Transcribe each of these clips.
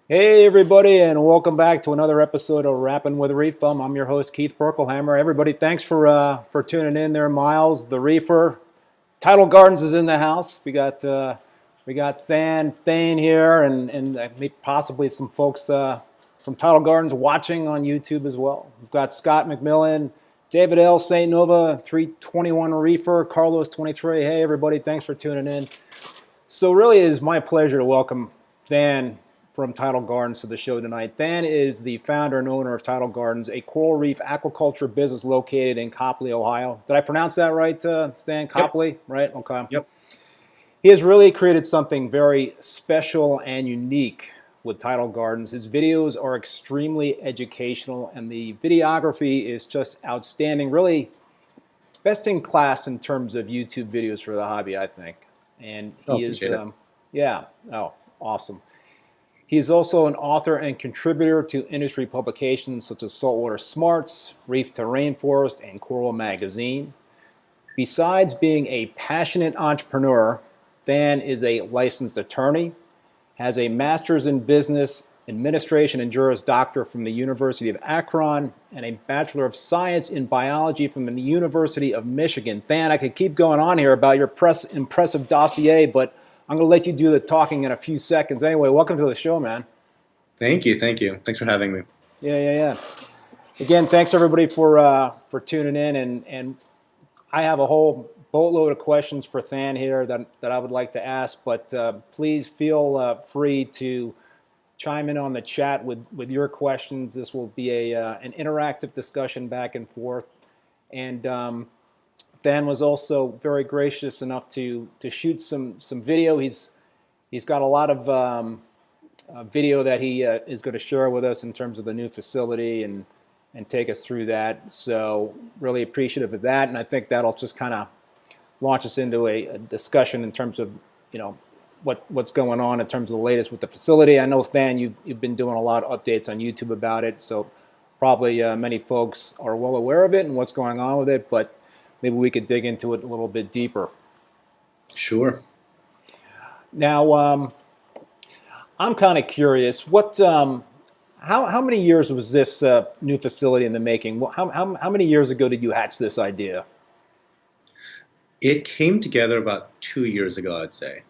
Hey everybody, and welcome back to another episode of Rappin With ReefBum. I'm your host Keith Berkelhamer. Everybody, thanks for tuning in there. Miles, the reefer, Tidal Gardens is in the house. We got Thein here, and possibly some folks from Tidal Gardens watching on YouTube as well. We've got Scott McMillan, David L. St. Nova, 321 Reefer, Carlos 23. Hey everybody, thanks for tuning in. So really, it is my pleasure to welcome Thein from Tidal Gardens to the show tonight. Thein is the founder and owner of Tidal Gardens, a coral reef aquaculture business located in Copley, Ohio. Did I pronounce that right, Thein? Copley, Yep. right? Okay. Yep. He has really created something very special and unique with Tidal Gardens. His videos are extremely educational, and the videography is just outstanding. Really best in class in terms of YouTube videos for the hobby, I think. And Oh, he is, appreciate it. yeah, oh, awesome. He is also an author and contributor to industry publications such as Saltwater Smarts, Reef to Rainforest, and Coral Magazine. Besides being a passionate entrepreneur, Thein is a licensed attorney, has a master's in business administration and Juris Doctor from the University of Akron, and a Bachelor of Science in Biology from the University of Michigan. Thein, I could keep going on here about your impressive dossier, but I'm going to let you do the talking in a few seconds. Anyway, welcome to the show, man. Thank you. Thank you. Thanks for having me. Yeah. Again, thanks everybody for tuning in, and I have a whole boatload of questions for Thein here that I would like to ask, but please feel free to chime in on the chat with your questions. This will be an interactive discussion back and forth. And Thein was also very gracious enough to shoot some video. He's got a lot of video that he is going to share with us in terms of the new facility and take us through that. So really appreciative of that, and I think that'll just kind of launch us into a discussion in terms of what's going on in terms of the latest with the facility. I know, Thein, you've been doing a lot of updates on YouTube about it, so probably many folks are well aware of it and what's going on with it, but maybe we could dig into it a little bit deeper. Sure. Now, I'm kind of curious, how many years was this new facility in the making? How many years ago did you hatch this idea? It came together about 2 years ago, I'd say.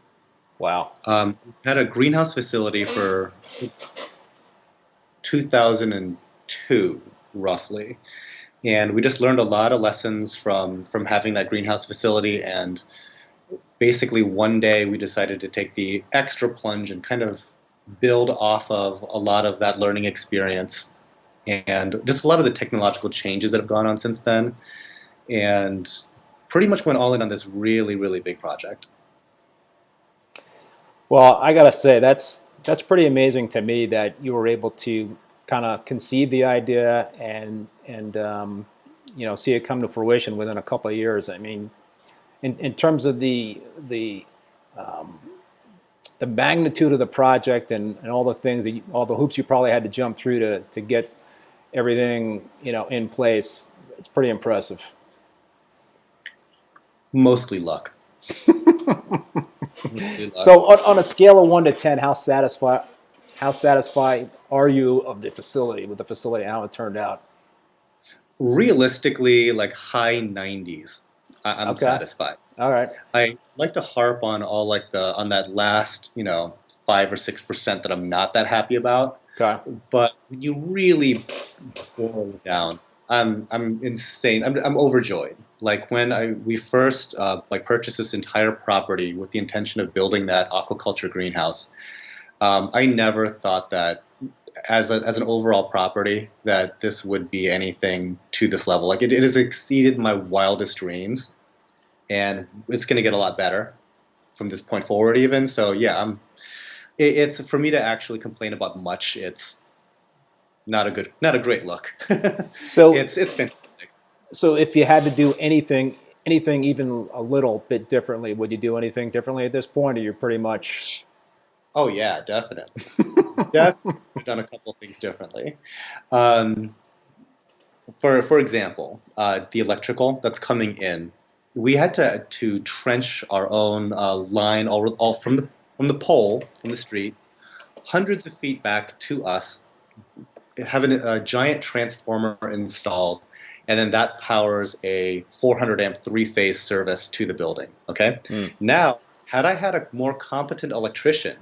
Wow. We had a greenhouse facility since 2002, roughly. And we just learned a lot of lessons from having that greenhouse facility. And basically one day we decided to take the extra plunge and kind of build off of a lot of that learning experience and just a lot of the technological changes that have gone on since then. And pretty much went all in on this really, really big project. Well, I gotta say that's pretty amazing to me that you were able to kind of conceive the idea and see it come to fruition within a couple of years. I mean, in terms of the magnitude of the project and all the things all the hoops you probably had to jump through to get everything in place, it's pretty impressive. Mostly luck. So on a scale of 1 to 10, how satisfied are you of the facility, with the facility, how it turned out? Realistically, like high 90s. I'm Okay. satisfied. All right. I like to harp on on that last, 5 or 6% that I'm not that happy about. Okay. But when you really boil it down, I'm insane. I'm overjoyed. Like when we first purchased this entire property with the intention of building that aquaculture greenhouse, I never thought that as an overall property that this would be anything to this level. Like it has exceeded my wildest dreams, and it's going to get a lot better from this point forward even. So yeah, it's for me to actually complain about much. It's not a great look. So it's fantastic. So if you had to do anything even a little bit differently, would you do anything differently at this point, or you're pretty much? Oh yeah, definitely. Definitely done a couple of things differently. Um, for example, the electrical that's coming in, we had to trench our own line all from the pole from the street hundreds of feet back to us, having a giant transformer installed, and then that powers a 400 amp three-phase service to the building. Okay. Now, had I had a more competent electrician,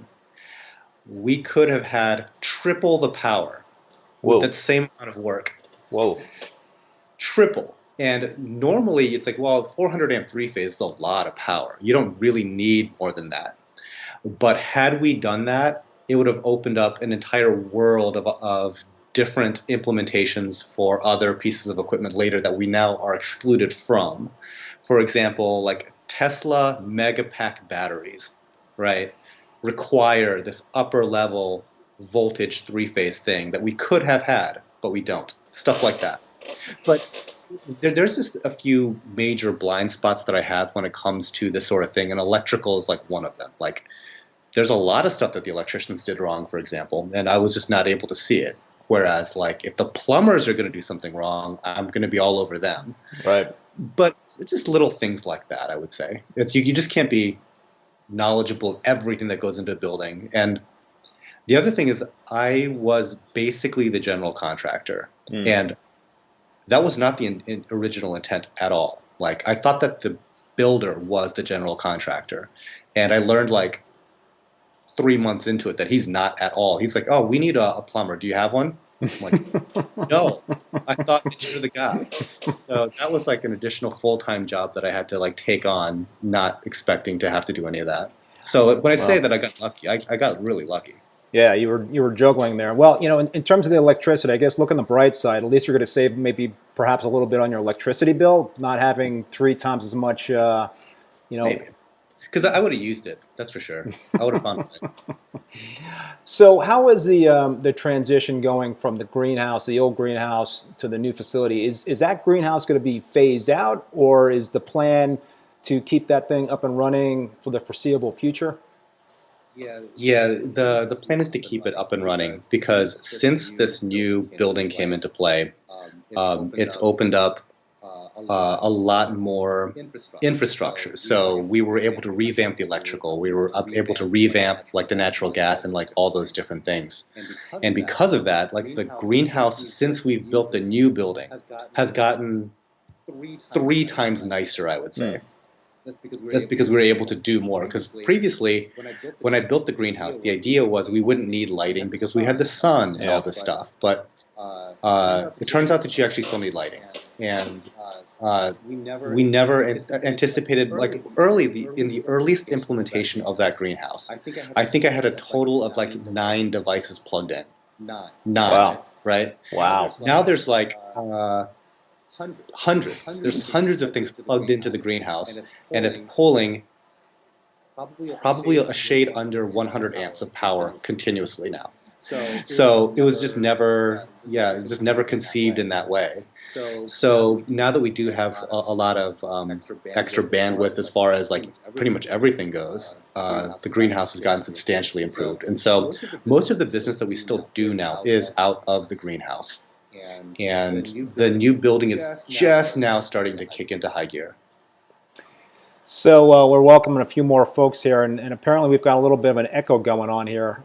we could have had triple the power with that same amount of work. Whoa. Triple. And normally it's like, well, 400 amp three-phase is a lot of power. You don't really need more than that. But had we done that, it would have opened up an entire world of different implementations for other pieces of equipment later that we now are excluded from. For example, like Tesla Megapack batteries, right, require this upper level voltage three-phase thing that we could have had, but we don't. Stuff like that. But there's just a few major blind spots that I have when it comes to this sort of thing, and electrical is like one of them. Like, there's a lot of stuff that the electricians did wrong, for example, and I was just not able to see it. Whereas, like, if the plumbers are going to do something wrong, I'm going to be all over them. Right. But it's just little things like that, I would say. It's you just can't be knowledgeable of everything that goes into a building. And the other thing is, I was basically the general contractor, and that was not the original intent at all. Like, I thought that the builder was the general contractor, and I learned like 3 months into it that he's not at all. He's like, "Oh, we need a plumber. Do you have one?" I'm like, "No, I thought that you're the guy." So that was like an additional full-time job that I had to like take on, not expecting to have to do any of that. So when I say that I got lucky, I got really lucky. Yeah, you were juggling there. Well, you know, in terms of the electricity, I guess look on the bright side. At least you're going to save maybe perhaps a little bit on your electricity bill, not having 3 times as much. You know, because I would have used it. That's for sure. I would have found it. So how is the transition going from the greenhouse, the old greenhouse, to the new facility? Is that greenhouse going to be phased out, or is the to keep that thing up and running for the foreseeable future? Yeah, the plan is to keep it up and running because since this new building came into play, it's opened up a lot more infrastructure. So we were able to revamp the electrical. We were able to revamp like the natural gas and like all those different things. And because of that, like the greenhouse, since we've built the new building, has gotten 3 times nicer, I would say. That's because we were able to do more. Because previously, when I built the greenhouse, the idea was we wouldn't need lighting because we had the sun and all this stuff. But it turns out that you actually still need lighting. And we never anticipated, like in the earliest implementation of that greenhouse, I think I had a total of like 9 devices plugged in. 9. Wow. Right? Wow. Now there's like hundreds. There's hundreds of things plugged into the greenhouse, and it's pulling probably a shade under 100 amps of power continuously now. So it was just never, it was just never conceived in that way. So now that we do have a lot of extra bandwidth as far as like pretty much everything goes, the greenhouse has gotten substantially improved. And so most of the business that we still do now is out of the greenhouse. And the new building is just now starting to kick into high gear. So we're welcoming a few more folks here, and apparently we've got a little bit of an echo going on here.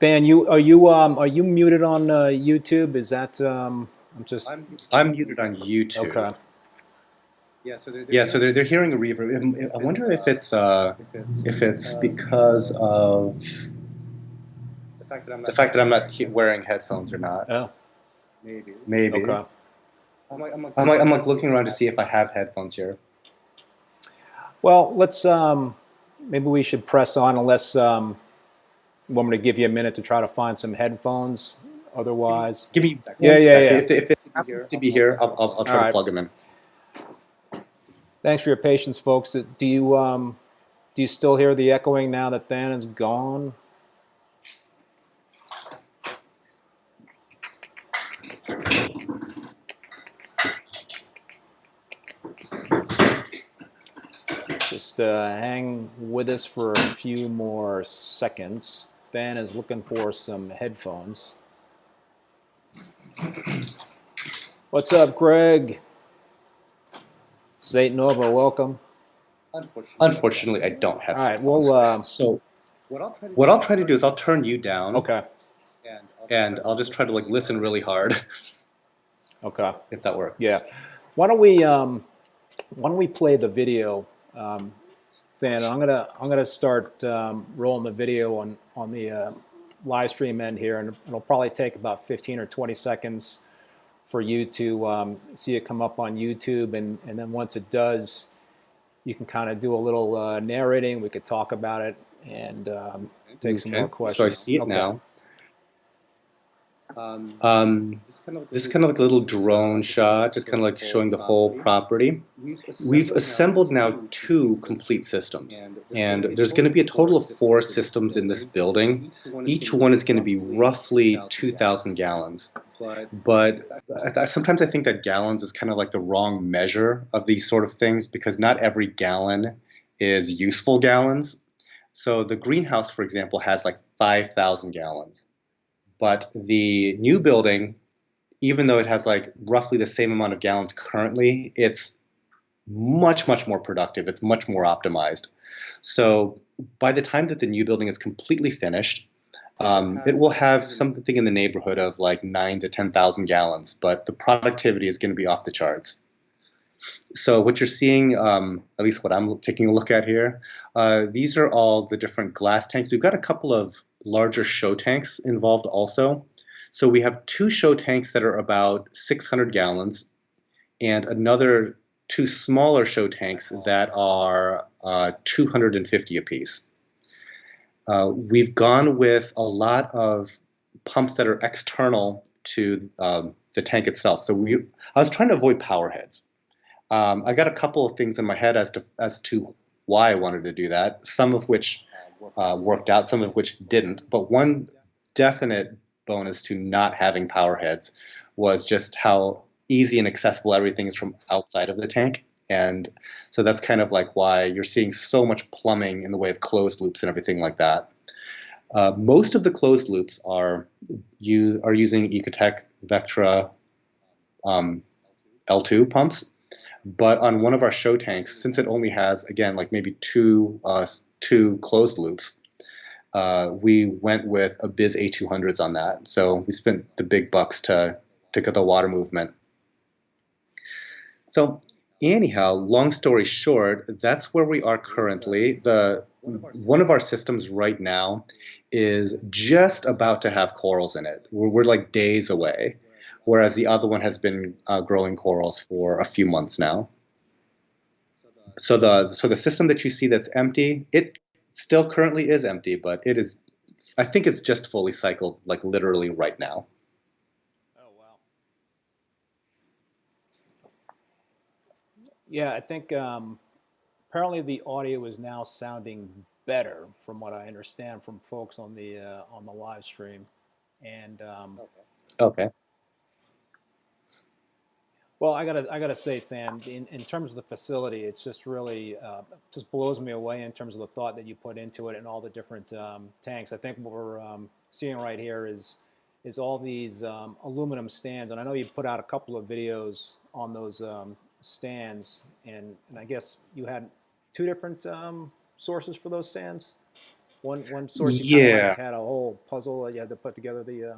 Thein, are you muted on YouTube? Is that I'm muted on YouTube. Okay. Yeah, so they're hearing a reverb. I wonder if it's because of the fact that I'm not wearing headphones or not. Oh. Maybe. Okay. I'm like looking around to see if I have headphones here. Well, let's maybe we should press on unless you want me to give you a minute to try to find some headphones. Otherwise, give me yeah. If it happens to be here, I'll try to plug them in. Thanks for your patience, folks. Do you still hear the echoing now that Thein is gone? Just hang with us for a few more seconds. Thein is looking for some headphones. What's up, Greg? Saint Nova, welcome. Unfortunately, I don't have. All right, headphones. well, so What I'll try to do is I'll turn you down. Okay. And I'll just try to like listen really hard. Okay. If that works. Yeah. Why don't we play the video, Then I'm gonna start rolling the video on the live stream end here, and it'll probably take about 15 or 20 seconds for you to see it come up on YouTube, and then once it does, you can kind of do a little narrating. We could talk about it and take some more questions. So I see it now. This is kind of like a little drone shot, just kind of like showing the whole property. We've assembled now 2 complete systems, and there's going to be a total of 4 systems in this building. Each one is going to be roughly 2,000 gallons. But sometimes I think that gallons is kind of like the wrong measure of these sort of things, because not every gallon is useful gallons. So the greenhouse, for example, has like 5,000 gallons. But the new building, even though it has like roughly the same amount of gallons currently, it's much, much more productive. It's much more optimized. So by the time that the new building is completely finished, it will have something in the neighborhood of like 9,000 to 10,000 gallons, but the productivity is going to be off the charts. So what you're seeing, at least what I'm taking a look at here, these are all the different glass tanks. We've got a couple of larger show tanks involved also. So we have 2 show tanks that are about 600 gallons and another 2 smaller show tanks that are 250 apiece. We've gone with a lot of pumps that are external to the tank itself. So I was trying to avoid power heads. I got a couple of things in my head as to why I wanted to do that, some of which worked out, some of which didn't. But one definite bonus to not having power heads was just how easy and accessible everything is from outside of the tank. And so that's kind of like why you're seeing so much plumbing in the way of closed loops and everything like that. Most of the closed loops are using Ecotech Vectra L2 pumps. But on one of our show tanks, since it only has, again, like maybe two closed loops, we went with Abyss A200s on that. So we spent the big bucks to get the water movement. So anyhow, long story short, that's where we are currently. One of our systems right now is just about to have corals in it. We're like days away, whereas the other one has been growing corals for a few months now. So the system that you see that's empty, it still currently is empty, but it is, I think it's just fully cycled, like literally right now. Oh, wow. Yeah, I think apparently the audio is now sounding better, from what I understand from folks on the live stream. And Okay. well, I gotta say, Thein, in terms of the facility, it's just really just blows me away in terms of the thought that you put into it and all the different tanks. I think what we're seeing right here is all these aluminum stands, and I know you put out a couple of videos on those stands, and I guess you had 2 different sources for those stands. One source you kind of like had a whole puzzle that you had to put together the.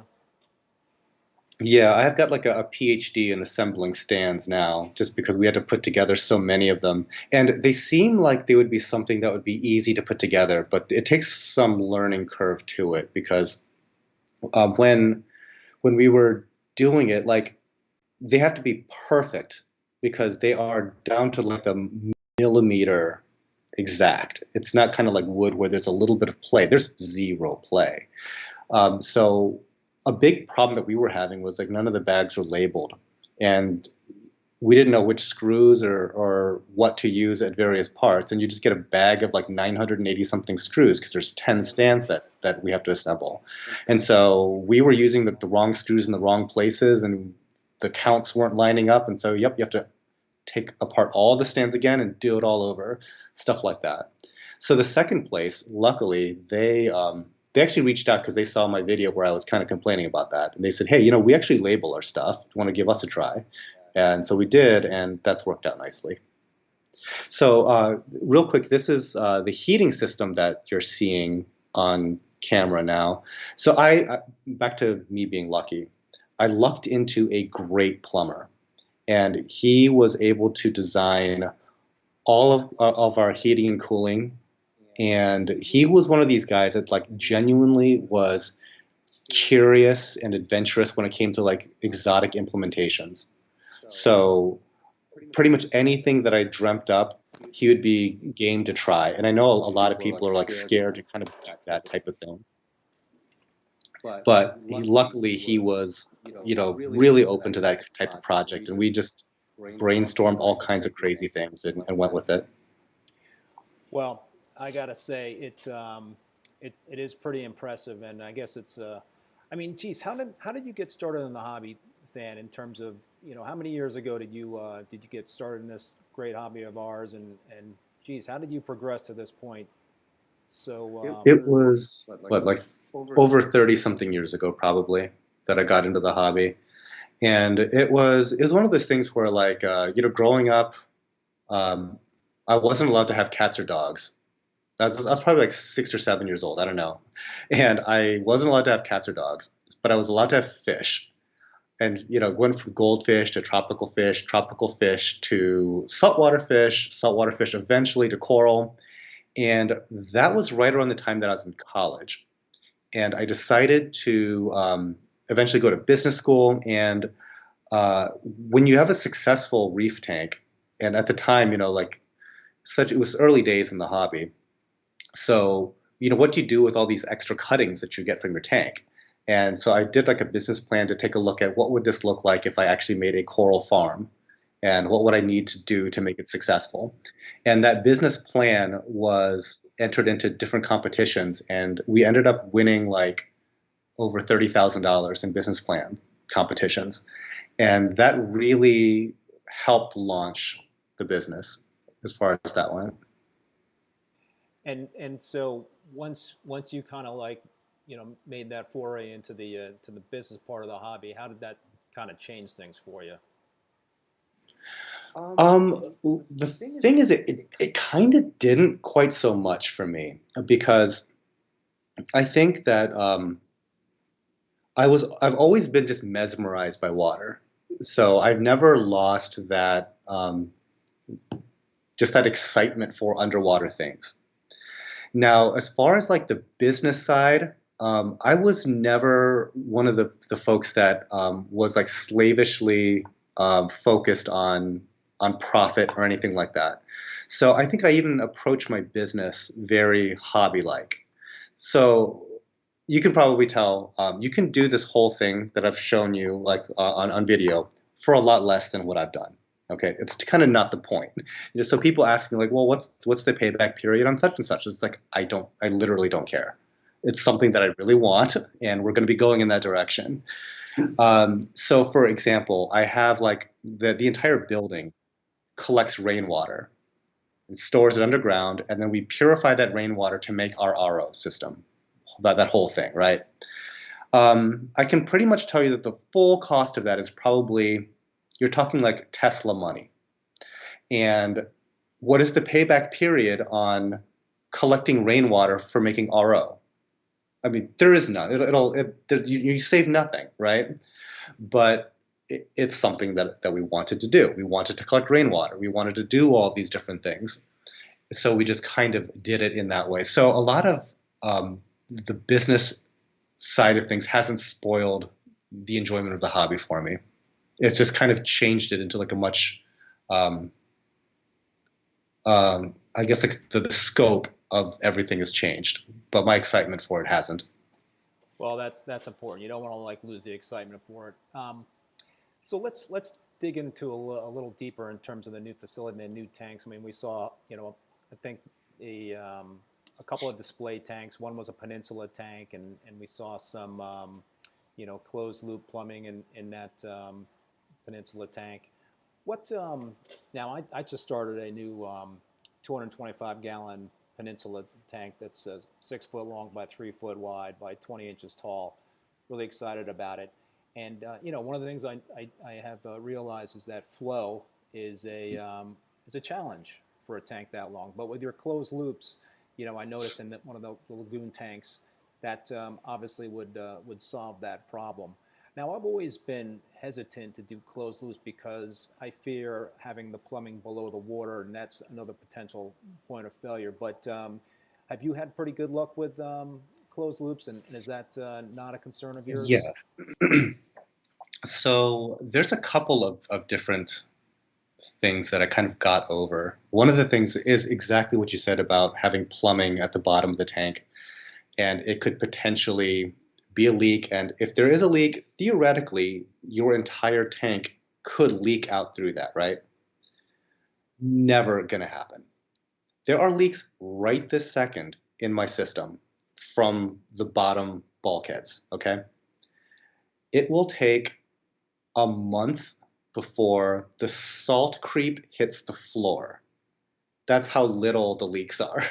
Yeah, I've got like a PhD in assembling stands now, just because we had to put together so many of them. And they seem like they would be something that would be easy to put together, but it takes some learning curve to it, because when we were doing it, like, they have to be perfect, because they are down to like the millimeter exact. It's not kind of like wood where there's a little bit of play. There's zero play. So a big problem that we were having was like none of the bags were labeled, and we didn't know which screws or what to use at various parts, and you just get a bag of like 980 something screws because there's 10 stands that we have to assemble. And so we were using the wrong screws in the wrong places, and the counts weren't lining up, and so yep, you have to take apart all the stands again and do it all over, stuff like that. So the second place, luckily, they actually reached out because they saw my video where I was kind of complaining about that. And they said, hey, we actually label our stuff. Do you want to give us a try? And so we did, and that's worked out nicely. So real quick, this is the heating system that you're seeing on camera now. So back to me being lucky. I lucked into a great plumber, and he was able to design all of our heating and cooling. And he was one of these guys that like genuinely was curious and adventurous when it came to like exotic implementations. So pretty much anything that I dreamt up, he would be game to try. And I know a lot of people are like scared to kind of do that type of thing. But luckily he was, really open to that type of project, and we just brainstormed all kinds of crazy things and went with it. Well, I gotta say it is pretty impressive, and I guess it's I mean, geez, how did you get started in the hobby, Than? In terms of how many years ago did you get started in this great hobby of ours, and geez, how did you progress to this point? So It was what, like over 30 something years ago probably, that I got into the hobby. And it was one of those things where like growing up, um, I wasn't allowed to have cats or dogs. I was probably like 6 or 7 years old. I don't know. And I wasn't allowed to have cats or dogs, but I was allowed to have fish. And went from goldfish to tropical fish to saltwater fish eventually to coral. And that was right around the time that I was in college. And I decided to eventually go to business school. And when you have a successful reef tank, and at the time, it was early days in the hobby. So, what do you do with all these extra cuttings that you get from your tank? And so I did like a business plan to take a look at what would this look like if I actually made a coral farm, and what would I need to do to make it successful. And that business plan was entered into different competitions, and we ended up winning like over $30,000 in business plan competitions. And that really helped launch the business as far as that went. and so once you kind of like made that foray into the to the business part of the hobby, how did that kind of change things for you? The thing is, it kind of didn't quite so much for me, because I think that I've always been just mesmerized by water. So I've never lost that just that excitement for underwater things. Now, as far as like the business side, I was never one of the folks that was like slavishly focused on profit or anything like that. So I think I even approach my business very hobby-like. So you can probably tell, you can do this whole thing that I've shown you like on video for a lot less than what I've done. Okay, it's kind of not the point. So people ask me like, well, what's the payback period on such and such? It's like I literally don't care. It's something that I really want, and we're going to be going in that direction. So, for example, I have like the entire building collects rainwater and stores it underground, and then we purify that rainwater to make our RO system. That whole thing, right? I can pretty much tell you that the full cost of that is probably, you're talking like Tesla money. And what is the payback period on collecting rainwater for making RO? I mean, there is none. You save nothing, right? But it's something that we wanted to do. We wanted to collect rainwater. We wanted to do all these different things. So we just kind of did it in that way. So a lot of the business side of things hasn't spoiled the enjoyment of the hobby for me. It's just kind of changed it into like a much, I guess like the scope of everything has changed, but my excitement for it hasn't. Well, that's important. You don't want to like lose the excitement for it. So let's dig into a little deeper in terms of the new facility and the new tanks. I mean, we saw, I think a couple of display tanks. One was a peninsula tank, and we saw some, closed loop plumbing in that peninsula tank. What now? I just started a new 225 gallon peninsula tank that's 6 foot long by 3 foot wide by 20 inches tall. Really excited about it. And one of the things I have realized is that flow is a challenge for a tank that long. But with your closed loops, I noticed in one of the lagoon tanks that obviously would solve that problem. Now, I've always been hesitant to do closed loops because I fear having the plumbing below the water, and that's another potential point of failure. But have you had pretty good luck with closed loops, and is that not a concern of yours? Yes. So there's a couple of different things that I kind of got over. One of the things is exactly what you said about having plumbing at the bottom of the tank, and it could potentially be a leak. And if there is a leak, theoretically, your entire tank could leak out through that, right? Never gonna happen. There are leaks right this second in my system from the bottom bulkheads, okay? It will take a month before the salt creep hits the floor. That's how little the leaks are.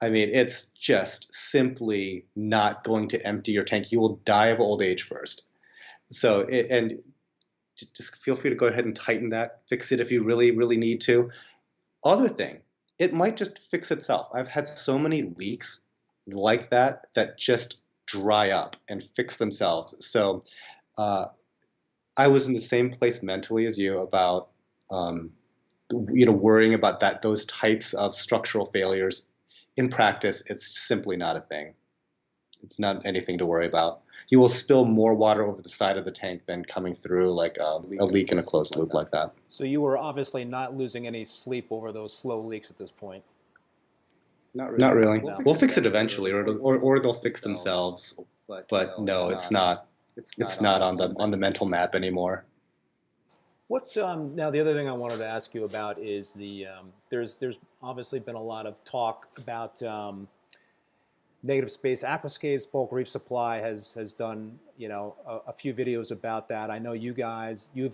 I mean, it's just simply not going to empty your tank. You will die of old age first. So, and just feel free to go ahead and tighten that, fix it if you really, really need to. Other thing, it might just fix itself. I've had so many leaks like that that just dry up and fix themselves. So, uh, I was in the same place mentally as you about worrying about those types of structural failures. In practice, it's simply not a thing. It's not anything to worry about. You will spill more water over the side of the tank than coming through like a leak in a closed loop like that. So you were obviously not losing any sleep over those slow leaks at this point. Not really. No. We'll fix it eventually, or they'll fix themselves. But no, it's not. It's not on the mental map anymore. What now? The other thing I wanted to ask you about is there's obviously been a lot of talk about negative space aquascapes. Bulk Reef Supply has done a few videos about that. I know you've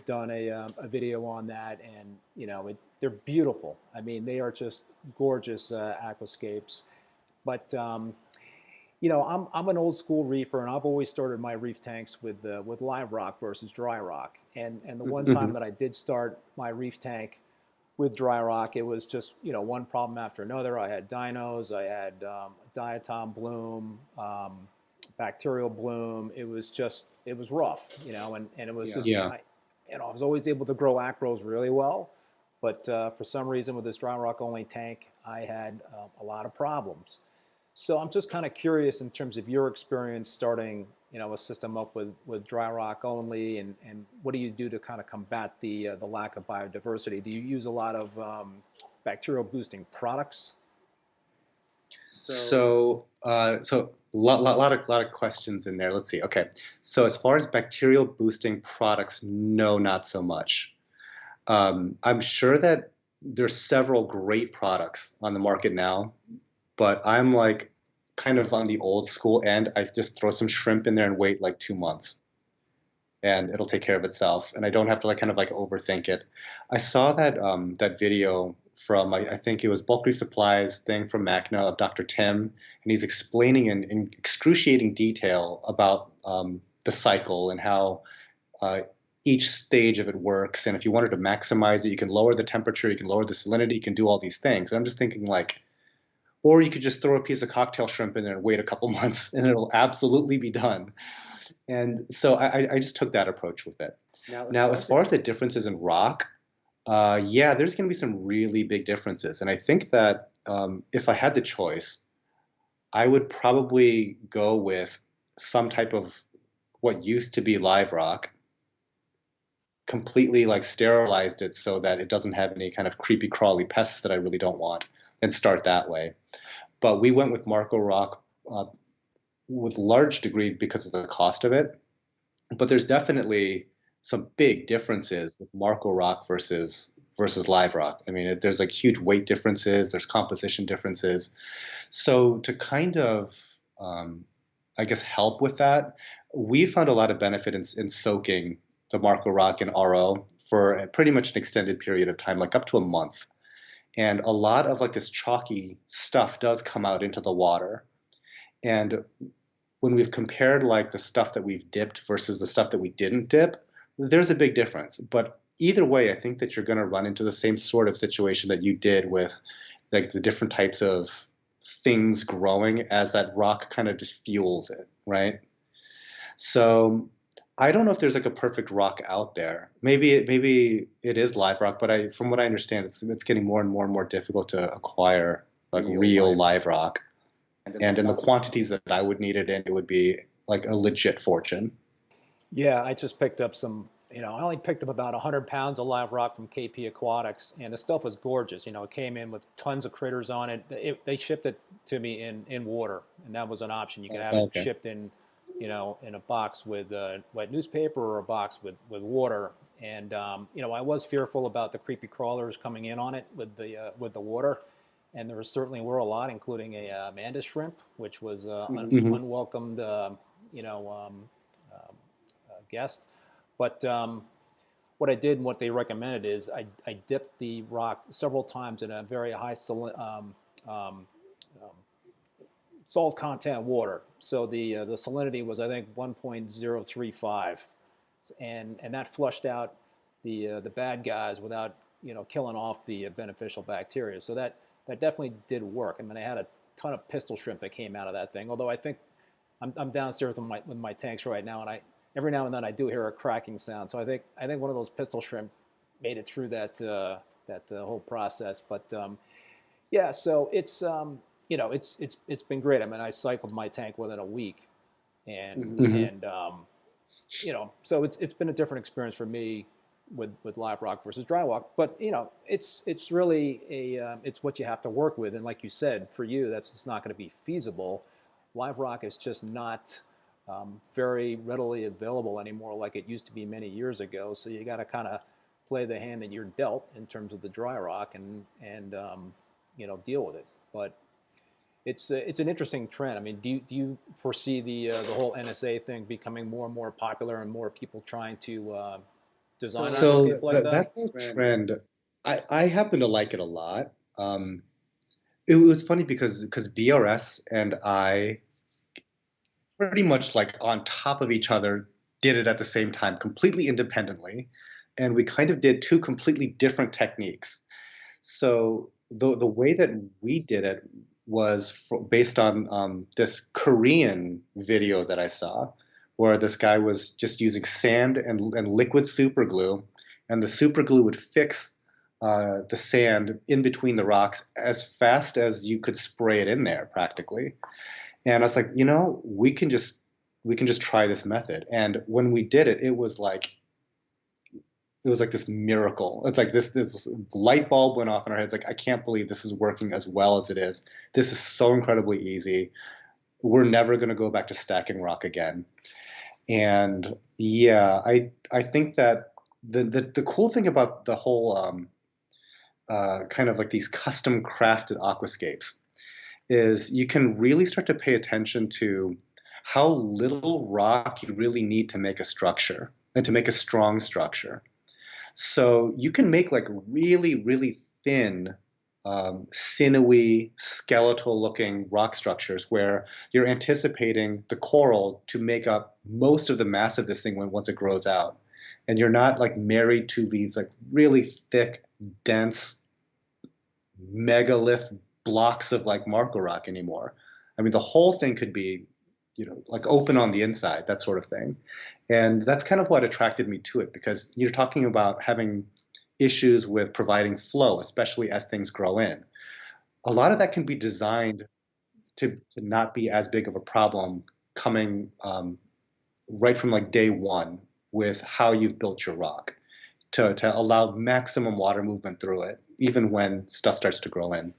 done a video on that, and they're beautiful. I mean, they are just gorgeous aquascapes. But I'm an old school reefer, and I've always started my reef tanks with live rock versus dry rock. And the one time that I did start my reef tank with dry rock, it was just one problem after another. I had dinos, I had diatom bloom, bacterial bloom. It was rough, and it was just Yeah. I was always able to grow acros really well, but for some reason with this dry rock only tank, I had a lot of problems. So I'm just kind of curious in terms of your experience starting, a system up with dry rock only, and what do you do to kind of combat the lack of biodiversity? Do you use a lot of bacterial boosting products? So, lot of questions in there. Let's see. Okay. So as far as bacterial boosting products, no, not so much. I'm sure that there's several great products on the market now, but I'm like kind of on the old school end. I just throw some shrimp in there and wait like 2 months, and it'll take care of itself, and I don't have to kind of overthink it. I saw that video from I think it was Bulk Reef Supplies thing from Macna of Dr. Tim, and he's explaining in excruciating detail about the cycle and how each stage of it works. And if you wanted to maximize it, you can lower the temperature, you can lower the salinity, you can do all these things. And I'm just thinking or you could just throw a piece of cocktail shrimp in there and wait a couple months, and it'll absolutely be done. And so I just took that approach with it. Now, as far as the differences in rock, yeah, there's going to be some really big differences. And I think that if I had the choice, I would probably go with some type of what used to be live rock, completely sterilized it so that it doesn't have any kind of creepy crawly pests that I really don't want, and start that way. But we went with Marco Rock with large degree because of the cost of it. But there's definitely some big differences with Marco Rock versus live rock. I mean, there's huge weight differences, there's composition differences. So to kind of, I guess, help with that, we found a lot of benefit in soaking the Marco Rock in RO for pretty much an extended period of time, like up to a month. And a lot of this chalky stuff does come out into the water. And when we've compared the stuff that we've dipped versus the stuff that we didn't dip, there's a big difference. But either way, I think that you're going to run into the same sort of situation that you did with the different types of things growing as that rock kind of just fuels it, right? So I don't know if there's like a perfect rock out there. Maybe it is live rock, but from what I understand, it's getting more and more and more difficult to acquire like real live rock. And in the quantities that I would need it in, it would be like a legit fortune. Yeah, I just picked up some, I only picked up about 100 pounds of live rock from KP Aquatics, and the stuff was gorgeous. It came in with tons of critters on it. They shipped it to me in water, and that was an option. You could have it Okay. shipped in, in a box with wet newspaper or a box with water. And, I was fearful about the creepy crawlers coming in on it with the water. And there certainly were a lot, including a mantis shrimp, which was unwelcomed, guest. But what I did and what they recommended is I dipped the rock several times in a very high salt content water. So the salinity was, I think, 1.035, and that flushed out the bad guys without killing off the beneficial bacteria. So that definitely did work. I mean, I had a ton of pistol shrimp that came out of that thing. Although I think I'm downstairs with my tanks right now, and every now and then I do hear a cracking sound. So I think one of those pistol shrimp made it through that whole process. But yeah, so it's it's been great. I mean, I cycled my tank within a week, and so it's been a different experience for me with live rock versus dry rock. But it's really it's what you have to work with, and like you said, for you that's just not going to be feasible. Live rock is just not very readily available anymore like it used to be many years ago. So you got to kind of play the hand that you're dealt in terms of the dry rock and deal with it. But it's an interesting trend. I mean, do you foresee the whole NSA thing becoming more and more popular and more people trying to design an So aquascape like that? that whole trend, I happen to like it a lot. It was funny because BRS and I pretty much like on top of each other did it at the same time, completely independently, and we kind of did two completely different techniques. So the way that we did it was based on this Korean video that I saw, where this guy was just using sand and liquid super glue, and the super glue would fix the sand in between the rocks as fast as you could spray it in there, practically. And I was like, we can just try this method. And when we did it, it was like this miracle. It's like this light bulb went off in our heads. Like, I can't believe this is working as well as it is. This is so incredibly easy. We're never going to go back to stacking rock again. And yeah, I think that the cool thing about the whole kind of like these custom crafted aquascapes is you can really start to pay attention to how little rock you really need to make a structure and to make a strong structure. So you can make like really, really thin, sinewy, skeletal looking rock structures where you're anticipating the coral to make up most of the mass of this thing once it grows out. And you're not like married to these like really thick, dense, megalith blocks of like Marco rock anymore. I mean, the whole thing could be, like open on the inside, that sort of thing. And that's kind of what attracted me to it, because you're talking about having issues with providing flow, especially as things grow in. A lot of that can be designed to not be as big of a problem coming right from like day one with how you've built your rock to allow maximum water movement through it, even when stuff starts to grow in.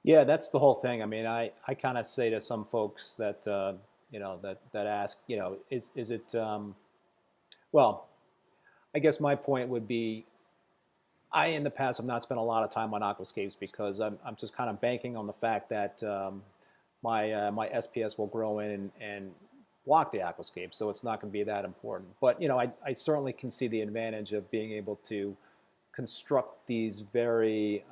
Yeah, that's the whole thing. I mean, I kind of say to some folks that that ask, is it well, I guess my point would be, I in the past have not spent a lot of time on aquascapes because I'm just kind of banking on the fact that my SPS will grow in and block the aquascape, so it's not going to be that important. But I certainly can see the advantage of being able to construct these very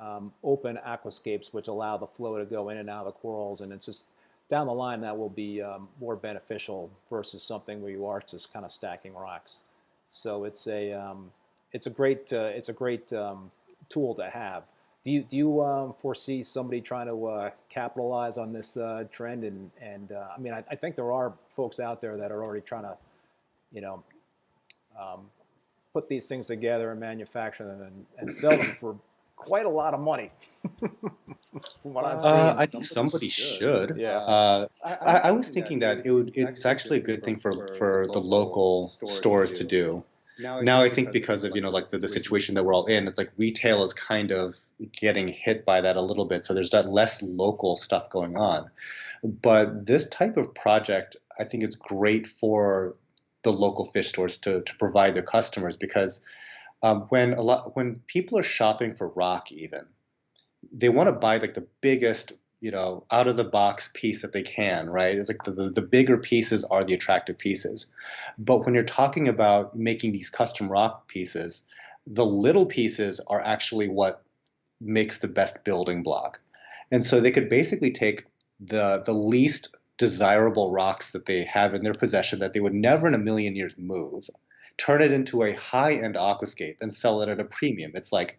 open aquascapes which allow the flow to go in and out of the corals, and it's just down the line that will be more beneficial versus something where you are just kind of stacking rocks. So it's a great tool to have. Do you foresee somebody trying to capitalize on this trend? And I mean, I think there are folks out there that are already trying to, you know, put these things together and manufacture them and sell them for quite a lot of money, from what I've seen. I think somebody should. Yeah. I was thinking that it's actually a good thing for the local stores to do. Now I think because of, like the situation that we're all in, it's like retail is kind of getting hit by that a little bit. So there's that less local stuff going on. But this type of project, I think it's great for the local fish stores to provide their customers, because when people are shopping for rock, even they want to buy like the biggest, out of the box piece that they can, right? It's like the bigger pieces are the attractive pieces. But when you're talking about making these custom rock pieces, the little pieces are actually what makes the best building block. And so they could basically take the least desirable rocks that they have in their possession that they would never in a million years move, turn it into a high-end aquascape and sell it at a premium. It's like,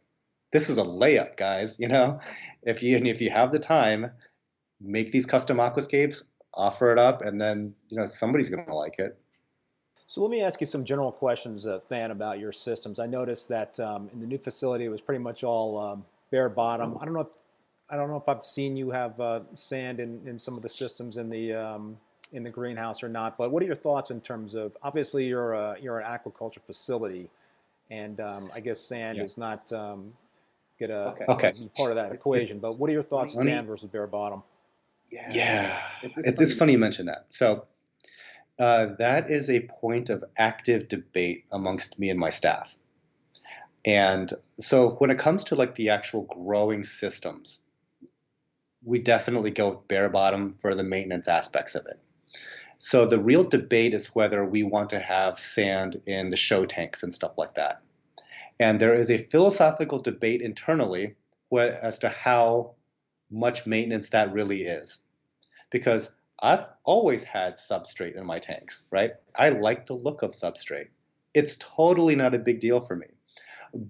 this is a layup, guys. If you have the time, make these custom aquascapes, offer it up, and then somebody's gonna like it. So let me ask you some general questions, Thein, about your systems. I noticed that in the new facility, it was pretty much all bare bottom. I don't know if I've seen you have sand in some of the systems in the greenhouse or not. But what are your thoughts in terms of, obviously you're an aquaculture facility, and I guess sand Yeah. is not gonna Okay. be part of that equation. But what are your thoughts, Funny. sand versus bare bottom? Yeah, it's funny you mention that. So that is a point of active debate amongst me and my staff. And so when it comes to like the actual growing systems, we definitely go with bare bottom for the maintenance aspects of it. So the real debate is whether we want to have sand in the show tanks and stuff like that. And there is a philosophical debate internally as to how much maintenance that really is. Because I've always had substrate in my tanks, right? I like the look of substrate. It's totally not a big deal for me.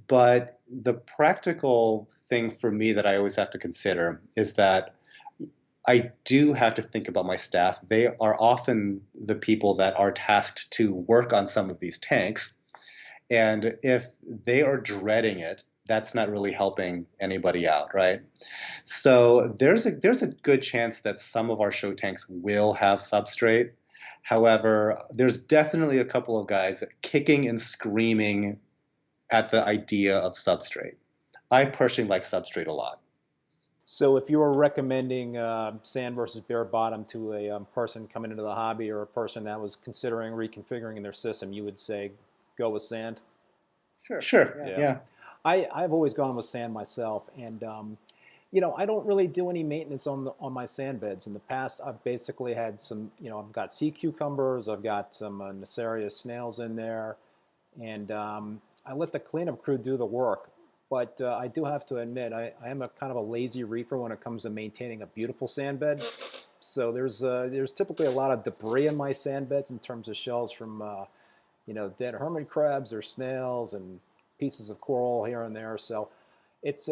But the practical thing for me that I always have to consider is that I do have to think about my staff. They are often the people that are tasked to work on some of these tanks. And if they are dreading it, that's not really helping anybody out, right? So there's a good chance that some of our show tanks will have substrate. However, there's definitely a couple of guys kicking and screaming at the idea of substrate. I personally like substrate a lot. So if you were recommending sand versus bare bottom to a person coming into the hobby, or a person that was considering reconfiguring their system, you would say go with sand? Sure. Yeah. Yeah. I've always gone with sand myself, and I don't really do any maintenance on my sand beds. In the past, I've basically had some, I've got sea cucumbers, I've got some Nacerius snails in there, and I let the cleanup crew do the work. But I do have to admit, I am a kind of a lazy reefer when it comes to maintaining a beautiful sand bed. So there's typically a lot of debris in my sand beds in terms of shells from dead hermit crabs or snails and pieces of coral here and there. So it's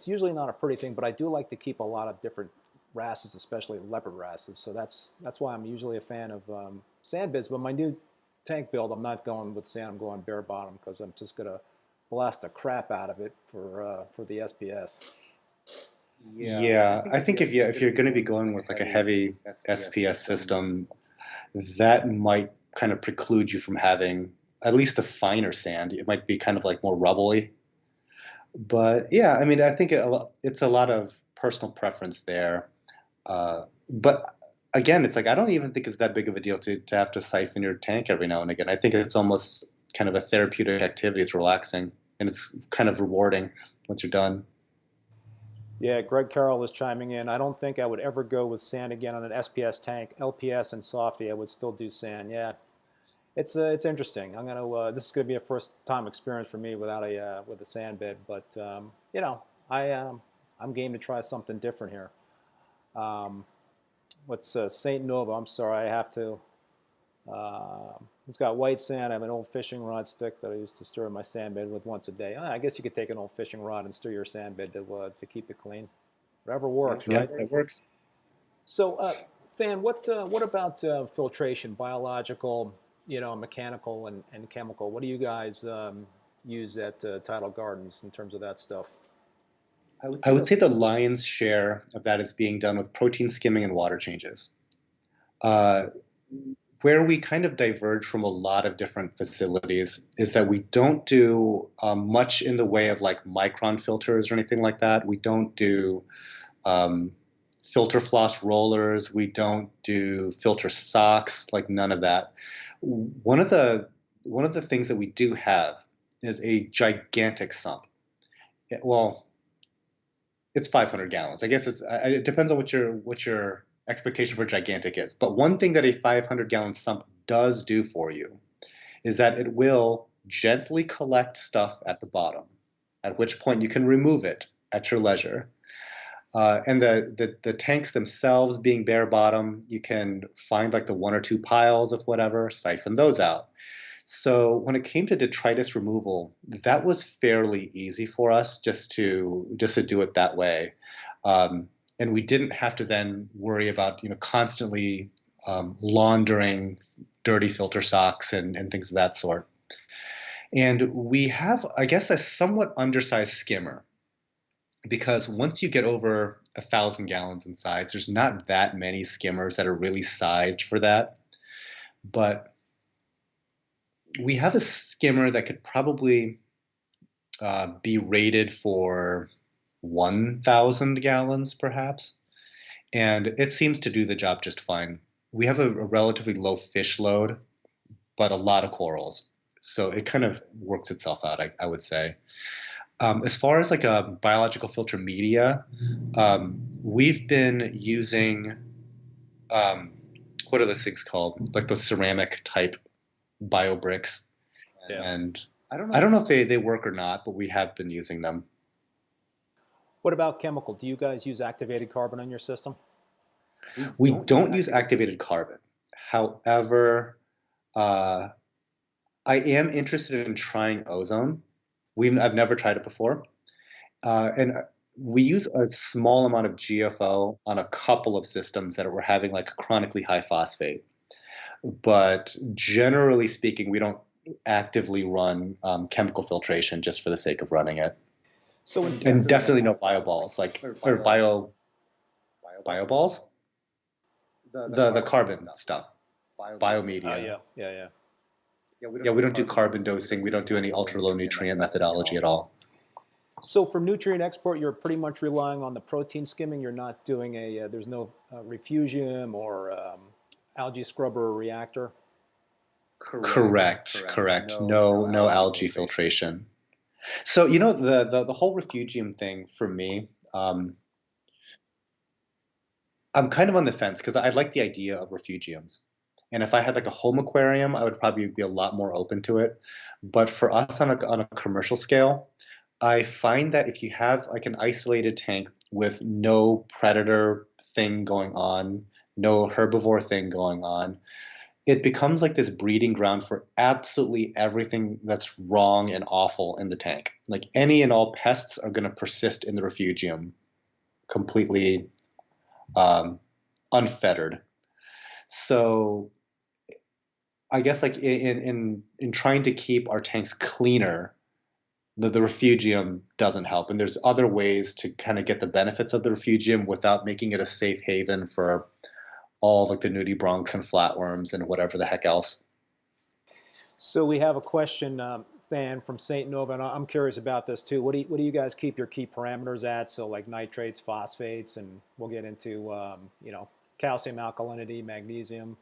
usually not a pretty thing, but I do like to keep a lot of different wrasses, especially leopard wrasses. So that's why I'm usually a fan of sand beds. But my new tank build, I'm not going with sand. I'm going bare bottom because I'm just gonna blast the crap out of it for the SPS. Yeah, I think if you're going to be going with like a heavy SPS system, that might kind of preclude you from having at least the finer sand. It might be kind of like more rubbly. But yeah, I mean, I think it's a lot of personal preference there. But again, it's like I don't even think it's that big of a deal to have to siphon your tank every now and again. I think it's almost kind of a therapeutic activity. It's relaxing and it's kind of rewarding once you're done. Yeah, Greg Carroll is chiming in. I don't think I would ever go with sand again on an SPS tank. LPS and softy, I would still do sand. Yeah, it's interesting. This is gonna be a first time experience for me without with a sand bed, but I'm game to try something different here. What's Saint Nova? I'm sorry, I have to It's got white sand. I have an old fishing rod stick that I used to stir my sand bed with once a day. I guess you could take an old fishing rod and stir your sand bed to keep it clean. Whatever works, Yeah, right? that works. So, Thein, what about filtration, biological, mechanical and chemical? What do you guys use at Tidal Gardens in terms of that stuff? I would say the lion's share of that is being done with protein skimming and water changes. Where we kind of diverge from a lot of different facilities is that we don't do much in the way of like micron filters or anything like that. We don't do filter floss rollers. We don't do filter socks, like none of that. One of the things that we do have is a gigantic sump. Well, it's 500 gallons. I guess it depends on what your expectation for gigantic is. But one thing that a 500-gallon sump does do for you is that it will gently collect stuff at the bottom, at which point you can remove it at your leisure. And the tanks themselves being bare bottom, you can find like the 1 or 2 piles of whatever, siphon those out. So when it came to detritus removal, that was fairly easy for us just to do it that way. And we didn't have to then worry about constantly laundering dirty filter socks and things of that sort. And we have, I guess, a somewhat undersized skimmer, because once you get over 1,000 gallons in size, there's not that many skimmers that are really sized for that. But we have a skimmer that could probably be rated for 1,000 gallons, perhaps. And it seems to do the job just fine. We have a relatively low fish load, but a lot of corals. So it kind of works itself out, I would say. As far as like a biological filter media, we've been using, what are those things called? Like those ceramic type bio bricks. Yeah. And I don't know if they work or not, but we have been using them. What about chemical? Do you guys use activated carbon on your system? We don't use activated carbon. However, I am interested in trying ozone. I've never tried it before. And we use a small amount of GFO on a couple of systems that were having like chronically high phosphate. But generally speaking, we don't actively run chemical filtration just for the sake of running it. So And definitely no bio balls, or bio balls? The carbon stuff, biomedium. Yeah. Yeah, we don't do carbon dosing. We don't do any ultra low nutrient methodology at all. So for nutrient export, you're pretty much relying on the protein skimming. You're not doing there's no refugium or algae scrubber or reactor? Correct. No algae filtration. So, the whole refugium thing for me, I'm kind of on the fence because I like the idea of refugiums. And if I had like a home aquarium, I would probably be a lot more open to it. But for us on a commercial scale, I find that if you have like an isolated tank with no predator thing going on, no herbivore thing going on, it becomes like this breeding ground for absolutely everything that's wrong and awful in the tank. Like any and all pests are going to persist in the refugium completely unfettered. So I guess like in trying to keep our tanks cleaner, the refugium doesn't help. And there's other ways to kind of get the benefits of the refugium without making it a safe haven for all like the nudibranchs and flatworms and whatever the heck else. So we have a question, Thein, from St. Nova, and I'm curious about this too. What do you guys keep your key parameters at? So like nitrates, phosphates, and we'll get into calcium, alkalinity, magnesium.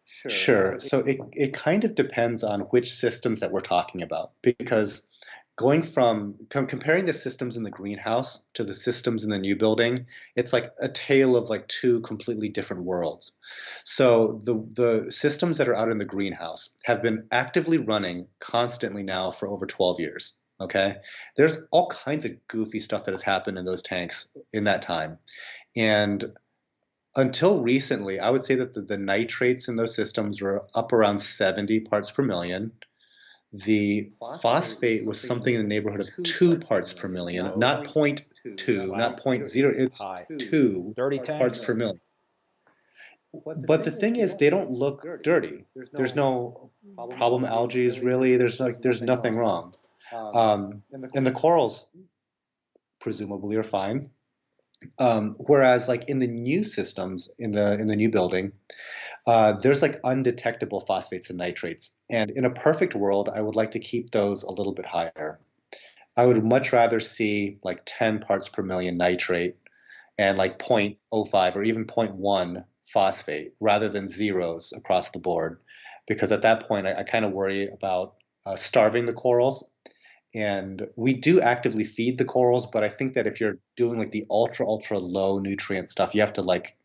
Sure. So it kind of depends on which systems that we're talking about, because going from comparing the systems in the greenhouse to the systems in the new building, it's like a tale of like two completely different worlds. So the systems that are out in the greenhouse have been actively running constantly now for over 12 years. Okay, there's all kinds of goofy stuff that has happened in those tanks in that time, and Until recently, I would say that the nitrates in those systems were up around 70 parts per million. The phosphate was something in the neighborhood of 2 parts per million, not 0.2, not point 0, it's High. 2 Dirty parts tanks. per million. But the thing is, they don't look dirty. There's no problem algae, really. There's nothing wrong. And the corals presumably are fine. Whereas like in the new systems in the new building, there's like undetectable phosphates and nitrates. And in a perfect world, I would like to keep those a little bit higher. I would much rather see like 10 parts per million nitrate and like 0.05 or even 0.1 phosphate rather than zeros across the board. Because at that point, I kind of worry about starving the corals. And we do actively feed the corals, but I think that if you're doing like the ultra low nutrient stuff, you have to like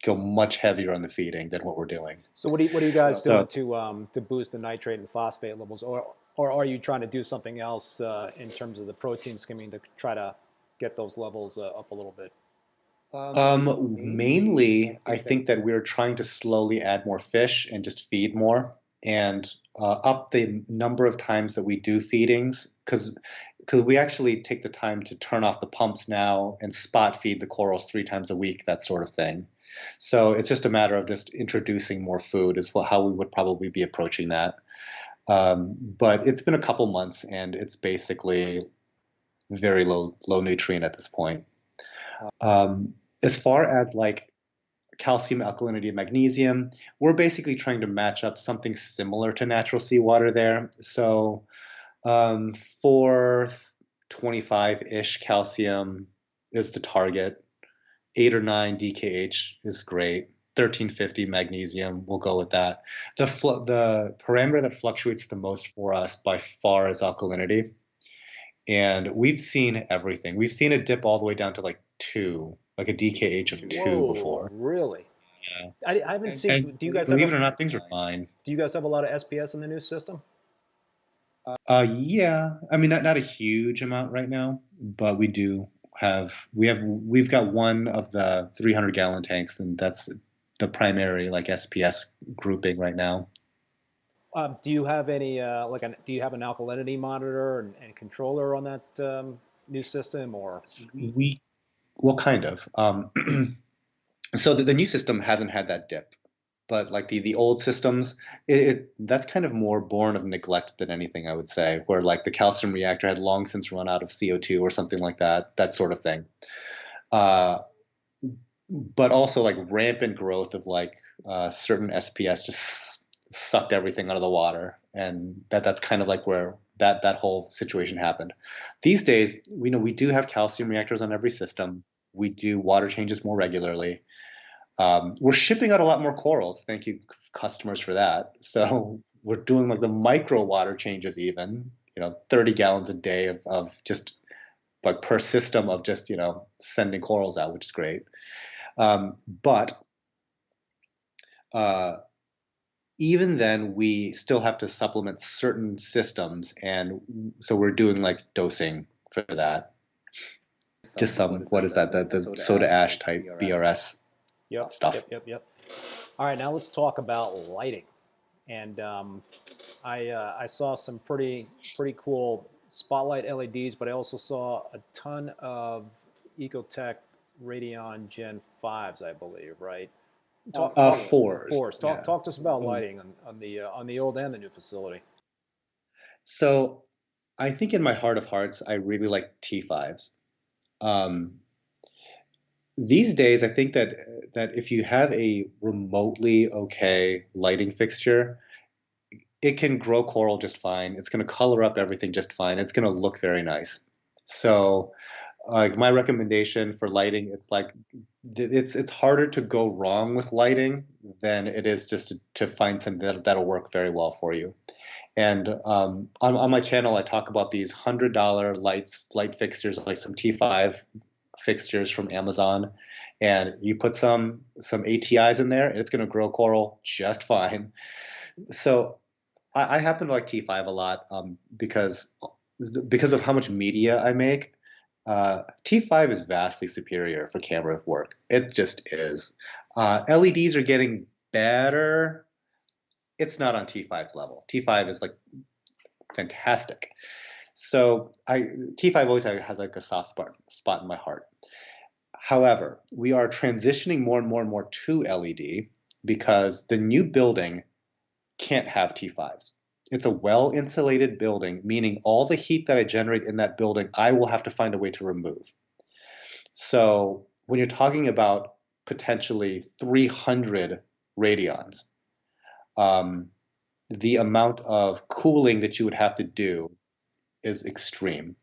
go much heavier on the feeding than what we're doing. So what are you guys doing to boost the nitrate and phosphate levels, or are you trying to do something else in terms of the protein skimming to try to get those levels up a little bit? Mainly, I think that we're trying to slowly add more fish and just feed more and up the number of times that we do feedings because we actually take the time to turn off the pumps now and spot feed the corals 3 times a week, that sort of thing. So it's just a matter of just introducing more food is how we would probably be approaching that. But it's been a couple months and it's basically very low nutrient at this point. As far as like calcium, alkalinity, and magnesium, we're basically trying to match up something similar to natural seawater there. So for 25-ish calcium is the target. 8 or 9 DKH is great. 1350 magnesium, we'll go with that. The parameter that fluctuates the most for us by far is alkalinity. And we've seen everything. We've seen it dip all the way down to like 2, like a DKH of 2 before. Really? Yeah. I haven't seen. Do you guys believe it or not, things are fine. Do you guys have a lot of SPS in the new system? Yeah. I mean, not a huge amount right now, but we do we've got one of the 300-gallon tanks, and that's the primary like SPS grouping right now. Do you have any do you have an alkalinity monitor and controller on that new system, or? Well, kind of. So the new system hasn't had that dip, but like the old systems, that's kind of more born of neglect than anything, I would say, where like the calcium reactor had long since run out of CO2 or something like that sort of thing. But also like rampant growth of like certain SPS just sucked everything out of the water, and that's kind of like where that whole situation happened. These days, we do have calcium reactors on every system. We do water changes more regularly. We're shipping out a lot more corals. Thank you, customers, for that. So we're doing like the micro water changes, even 30 gallons a day of just like per system of just sending corals out, which is great. But even then, we still have to supplement certain systems, and so we're doing like dosing for that. Just some what is that? The soda ash type BRS. Stuff. Yep. All right, now let's talk about lighting. And I saw some pretty cool spotlight LEDs, but I also saw a ton of Ecotech Radeon Gen 5s, I believe, right? Fours. Talk to us about lighting on the old and the new facility. So I think in my heart of hearts, I really like T5s. These days, I think that if you have a remotely okay lighting fixture, it can grow coral just fine. It's going to color up everything just fine. It's going to look very nice. So, like my recommendation for lighting, it's like it's harder to go wrong with lighting than it is just to find something that'll work very well for you. And on my channel, I talk about these $100 light fixtures, like some T5 fixtures from Amazon, and you put some ATIs in there, and it's going to grow coral just fine. So I happen to like T5 a lot because of how much media I make. T5 is vastly superior for camera work. It just is. LEDs are getting better. It's not on T5's level. T5 is like fantastic. So T5 always has like a soft spot in my heart. However, we are transitioning more and more and more to LED because the new building can't have T5s. It's a well-insulated building, meaning all the heat that I generate in that building, I will have to find a way to remove. So when you're talking about potentially 300 radions, the amount of cooling that you would have to do is extreme.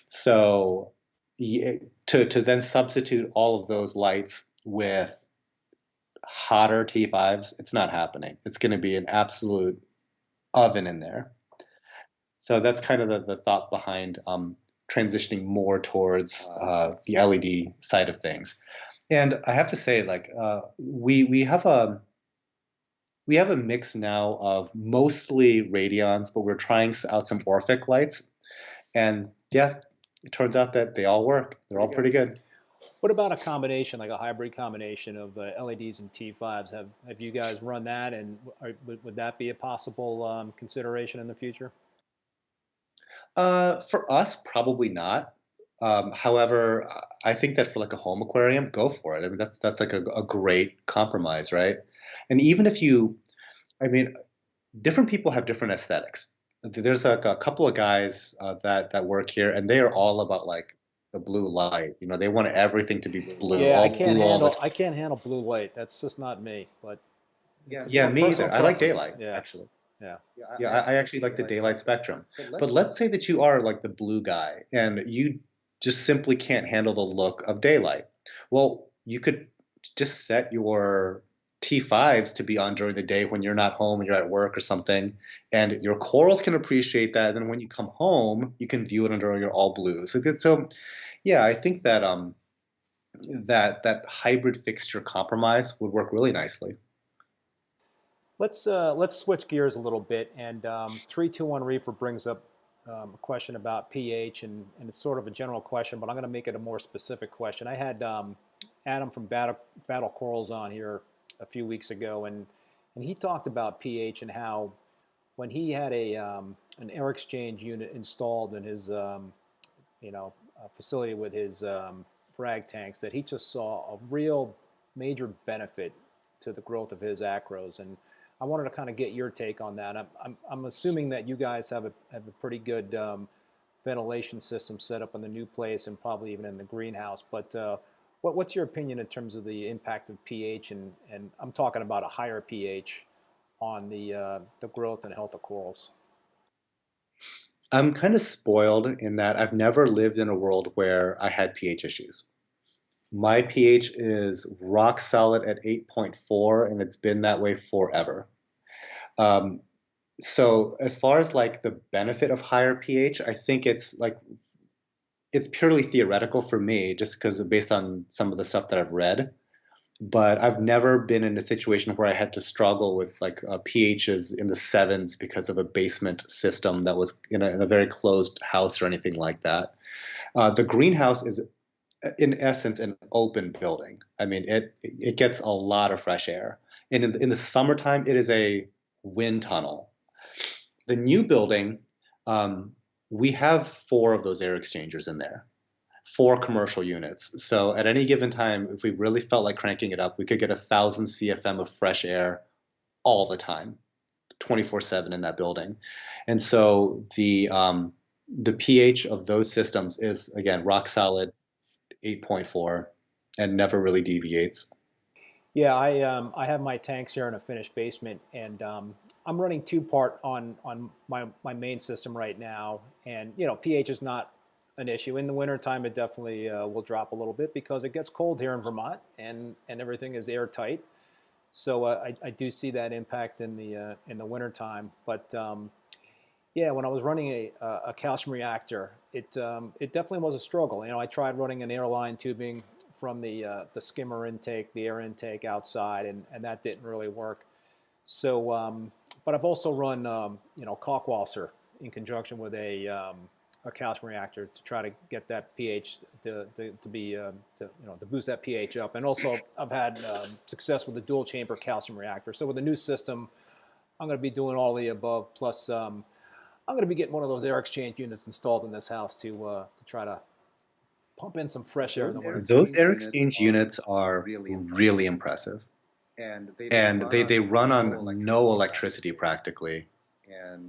So to then substitute all of those lights with hotter T5s, it's not happening. It's going to be an absolute oven in there. So that's kind of the thought behind transitioning more towards the LED side of things. And I have to say, like we have a mix now of mostly radions, but we're trying out some Orphic lights, and yeah, it turns out that they all work. They're all pretty good. What about a combination, like a hybrid combination of LEDs and T5s? Have you guys run that, and would that be a possible consideration in the future? For us, probably not. However, I think that for like a home aquarium, go for it. I mean, that's like a great compromise, right? And even if you, I mean, different people have different aesthetics. There's like a couple of guys that work here, and they are all about like the blue light. You know, they want everything to be blue, Yeah, all blue all the time. I can't handle blue light. That's just not me. But it's a Yeah, me personal either. I like preference. daylight, Yeah, actually. yeah. Yeah, I actually like the daylight spectrum. But let's say that you are like the blue guy and you just simply can't handle the look of daylight. Well, you could just set your T5s to be on during the day when you're not home and you're at work or something, and your corals can appreciate that. And then when you come home, you can view it under your all blues. So yeah, I think that that hybrid fixture compromise would work really nicely. Let's switch gears a little bit. And 321 Reefer brings up a question about pH, and it's sort of a general question, but I'm going to make it a more specific question. I had Adam from Battle Corals on here a few weeks ago, and he talked about pH and how when he had an air exchange unit installed in his facility with his frag tanks, that he just saw a real major benefit to the growth of his acros. And I wanted to kind of get your take on that. I'm assuming that you guys have a pretty good ventilation system set up in the new place and probably even in the greenhouse. But what's your opinion in terms of the impact of pH, and I'm talking about a higher pH on the growth and health of corals? I'm kind of spoiled in that I've never lived in a world where I had pH issues. My pH is rock solid at 8.4, and it's been that way forever. Um, so as far as like the benefit of higher pH, I think it's purely theoretical for me, just because based on some of the stuff that I've read. But I've never been in a situation where I had to struggle with like pHs in the sevens because of a basement system that was in a very closed house or anything like that. The greenhouse is in essence an open building. I mean, it gets a lot of fresh air, and in the summertime, it is a wind tunnel. The new building, we have four of those air exchangers in there, four commercial units. So at any given time, if we really felt like cranking it up, we could get 1,000 CFM of fresh air all the time, 24/7 in that building. And so the pH of those systems is again rock solid 8.4 and never really deviates. Yeah, I have my tanks here in a finished basement, and I'm running two part on my main system right now. And pH is not an issue in the wintertime. It definitely will drop a little bit because it gets cold here in Vermont, and everything is airtight. So I do see that impact in the wintertime. But yeah, when I was running a calcium reactor, it definitely was a struggle. I tried running an airline tubing from the skimmer intake, the air intake outside, and that didn't really work. So, but I've also run Kalkwasser in conjunction with a a calcium reactor to try to get that pH to be to boost that pH up. And also, I've had success with the dual chamber calcium reactor. So with the new system, I'm going to be doing all the above. Plus, I'm going to be getting one of those air exchange units installed in this house to try to pump in some fresh air in the winter. Those air exchange units are really impressive. And they run on no electricity practically.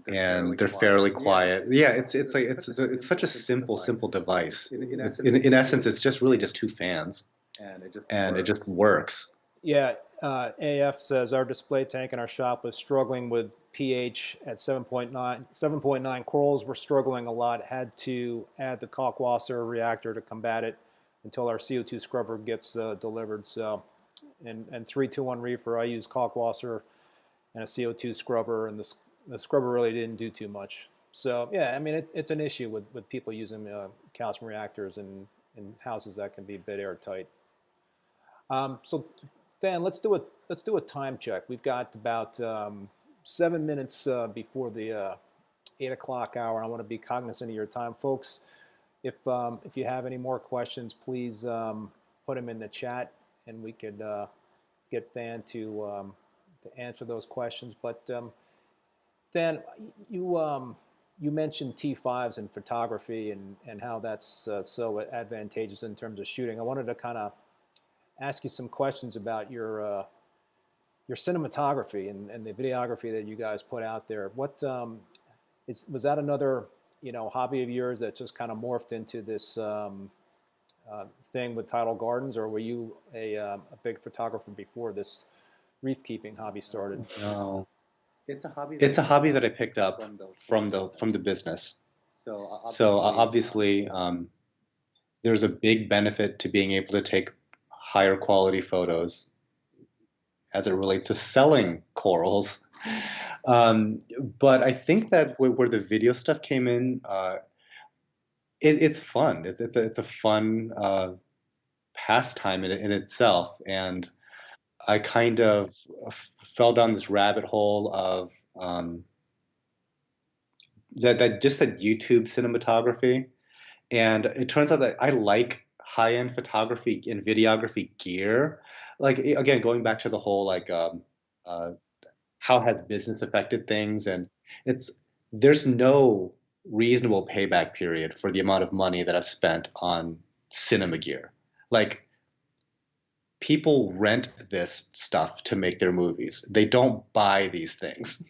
And they're fairly quiet. Yeah, it's such a simple device. In essence, it's just really just two fans, and it just works. Yeah, AF says our display tank in our shop was struggling with pH at 7.9. 7.9 corals were struggling a lot. Had to add the Kalkwasser reactor to combat it until our CO2 scrubber gets delivered. So, and 321 reefer, I use Kalkwasser and a CO2 scrubber, and the scrubber really didn't do too much. So yeah, I mean it's an issue with people using calcium reactors in houses that can be a bit airtight. So Thein, let's do a time check. We've got about 7 minutes before the 8 o'clock hour. I want to be cognizant of your time, folks. If you have any more questions, please put them in the chat, and we could get Thein to answer those questions. But Thein, you mentioned T5s in photography and how that's so advantageous in terms of shooting. I wanted to kind of ask you some questions about your cinematography and the videography that you guys put out there. What was that another hobby of yours that just kind of morphed into this thing with Tidal Gardens, or were you a big photographer before this reef keeping hobby started? No, it's a hobby that I picked up from the business. So obviously, there's a big benefit to being able to take higher quality photos as it relates to selling corals. But I think that where the video stuff came in, it's fun. It's a fun pastime in itself, and I kind of fell down this rabbit hole of that YouTube cinematography, and it turns out that I like high-end photography and videography gear. Like again, going back to the whole how has business affected things, and there's no reasonable payback period for the amount of money that I've spent on cinema gear. Like people rent this stuff to make their movies. They don't buy these things.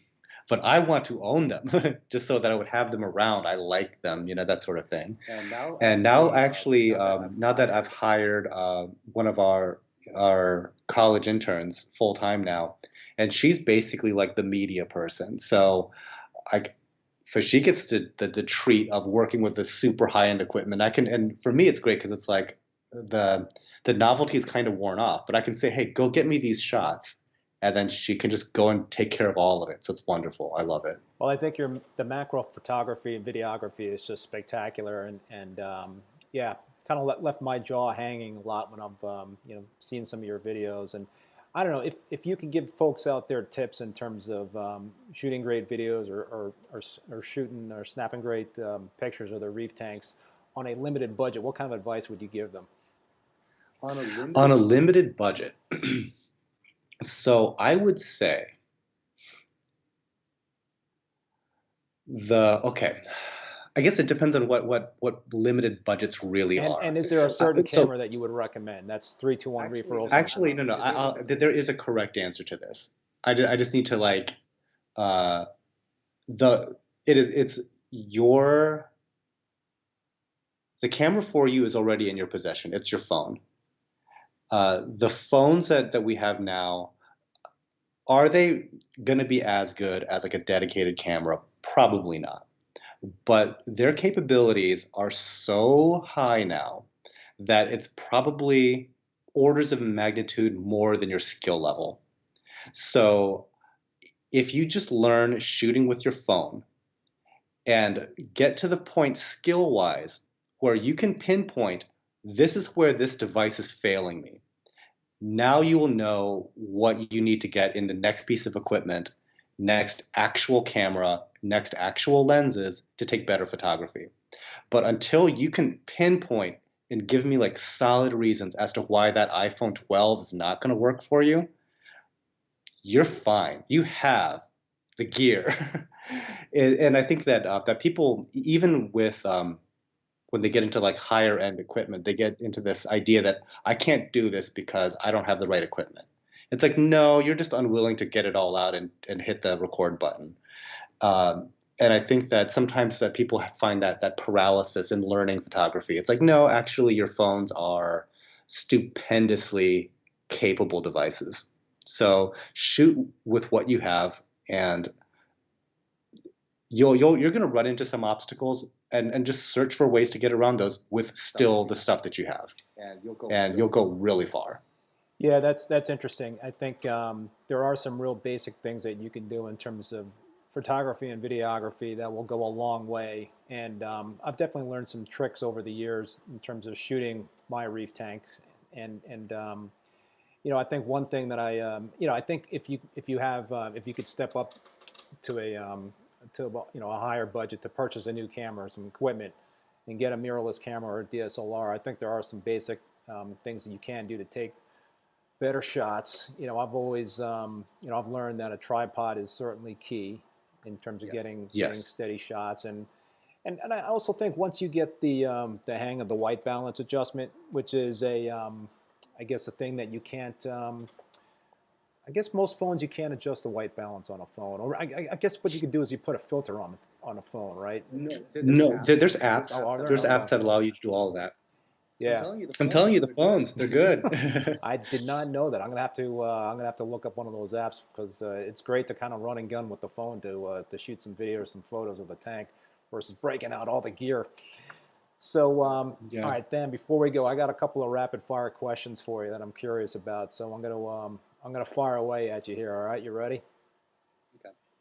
But I want to own them just so that I would have them around. I like them, that sort of thing. And now actually, now that I've hired one of our college interns full time now, and she's basically like the media person. So she gets the treat of working with this super high end equipment. And for me, it's great because it's like the novelty is kind of worn off. But I can say, hey, go get me these shots. And then she can just go and take care of all of it. So it's wonderful. I love it. Well, I think the macro photography and videography is just spectacular, and yeah, kind of left my jaw hanging a lot when I've seen some of your videos. And I don't know if you can give folks out there tips in terms of shooting great videos or shooting or snapping great pictures of the reef tanks on a limited budget. What kind of advice would you give them? On a limited budget. So I would say I guess it depends on what limited budgets really are. And is there a certain camera that you would recommend? That's 321 reefer also. Actually, no. There is a correct answer to this. I just need to the camera for you is already in your possession. It's your phone. The phones that we have now, are they going to be as good as like a dedicated camera? Probably not. But their capabilities are so high now that it's probably orders of magnitude more than your skill level. So if you just learn shooting with your phone and get to the point skill-wise where you can pinpoint, this is where this device is failing me. Now you will know what you need to get in the next piece of equipment, next actual camera, next actual lenses to take better photography. But until you can pinpoint and give me like solid reasons as to why that iPhone 12 is not going to work for you, you're fine. You have the gear. And I think that that people, even with when they get into like higher end equipment, they get into this idea that I can't do this because I don't have the right equipment. It's like, no, you're just unwilling to get it all out and hit the record button. And I think that sometimes that people find that paralysis in learning photography. It's like, no, actually, your phones are stupendously capable devices. So shoot with what you have, and you're going to run into some obstacles, and just search for ways to get around those with still the stuff that you have, and you'll go really far. Yeah, that's interesting. I think there are some real basic things that you can do in terms of photography and videography that will go a long way. And I've definitely learned some tricks over the years in terms of shooting my reef tank. And you know, I think one thing that you know, I think if you could step up to a you know, a higher budget to purchase a new camera, some equipment, and get a mirrorless camera or a DSLR, I think there are some basic things that you can do to take better shots. You know, I've always, you know, I've learned that a tripod is certainly key in terms of getting steady shots. And I also think once you get the hang of the white balance adjustment, which is I guess a thing that you can't, I guess most phones you can't adjust the white balance on a phone. Or I guess what you can do is you put a filter on a phone, right? No, there's apps. Oh, are there? There's Okay. apps that allow you to do all of that. Yeah. I'm telling you, the phones, they're good. I did not know that. I'm gonna have to look up one of those apps because it's great to kind of run and gun with the phone to shoot some video or some photos of the tank versus breaking out all the gear. So all right, then before we go, I got a couple of rapid fire questions for you that I'm curious about. So I'm gonna fire away at you here. All right, you ready?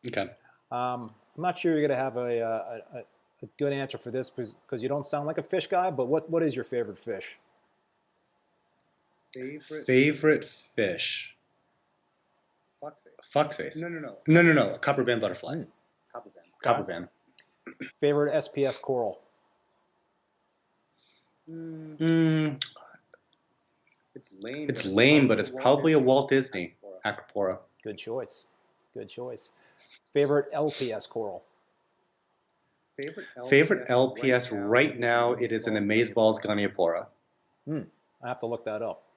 Okay. I'm not sure you're gonna have a good answer for this because you don't sound like a fish guy. But what is your favorite fish? Favorite fish? Foxface. No. A copper band butterfly. Copper band. Favorite SPS coral? It's lame, but it's probably a Walt Disney Acropora. Good choice. Good choice. Favorite LPS coral? Favorite LPS right now, it is an Amazeballs Goniopora. I have to look that up.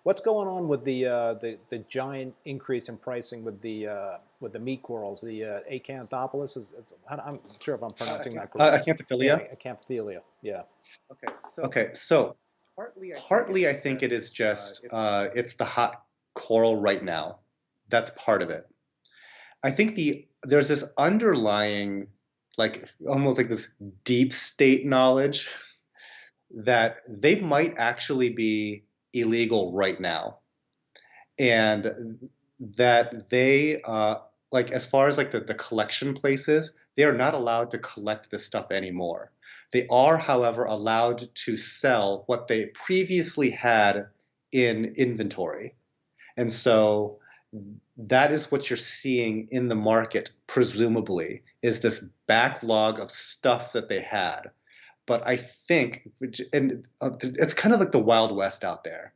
What's going on with the giant increase in pricing with the meat corals? The Acanthopoulos I'm not sure if I'm pronouncing that correctly. Acanthophyllia. Yeah, Acanthophyllia. Yeah. Okay, so partly I think it is just it's the hot coral right now. That's part of it. I think there's this underlying, like almost like this deep state knowledge that they might actually be illegal right now, and that they like as far as like the collection places, they are not allowed to collect this stuff anymore. They are, however, allowed to sell what they previously had in inventory. And so that is what you're seeing in the market, presumably, is this backlog of stuff that they had. But I think, and it's kind of like the Wild West out there,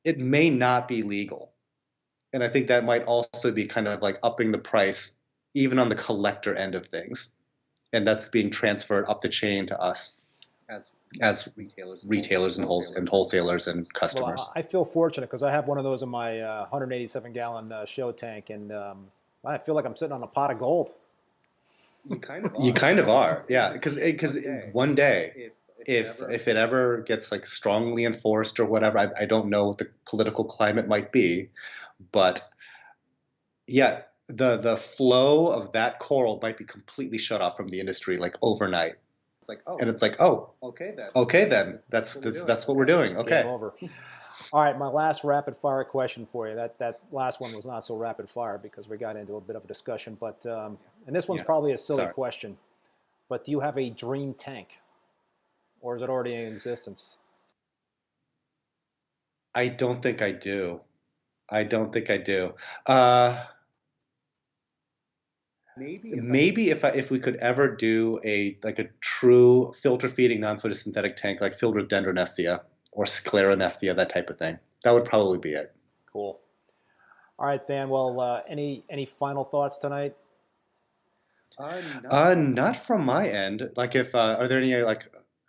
it may not be legal. And I think that might also be kind of like upping the price, even on the collector end of things. And that's being transferred up the chain to us as retailers and wholesalers and customers. Well, I feel fortunate because I have one of those in my 187-gallon show tank, and I feel like I'm sitting on a pot of gold. You kind of are, yeah. Because one day, if it ever gets like strongly enforced or whatever, I don't know what the political climate might be, but yeah, the flow of that coral might be completely shut off from the industry like overnight. And it's like, oh, okay then, that's what we're doing. Okay. Game over. All right, my last rapid fire question for you. That last one was not so rapid fire because we got into a bit of a discussion, but and this one's probably a silly question, but do you have a dream tank, or is it already in existence? I don't think I do. Maybe if we could ever do a true filter feeding non-photosynthetic tank like filled with dendronephthia or scleronephthia, that type of thing, that would probably be it. Cool. All right, Thein. Well, any final thoughts tonight? Not from my end. Like, if are there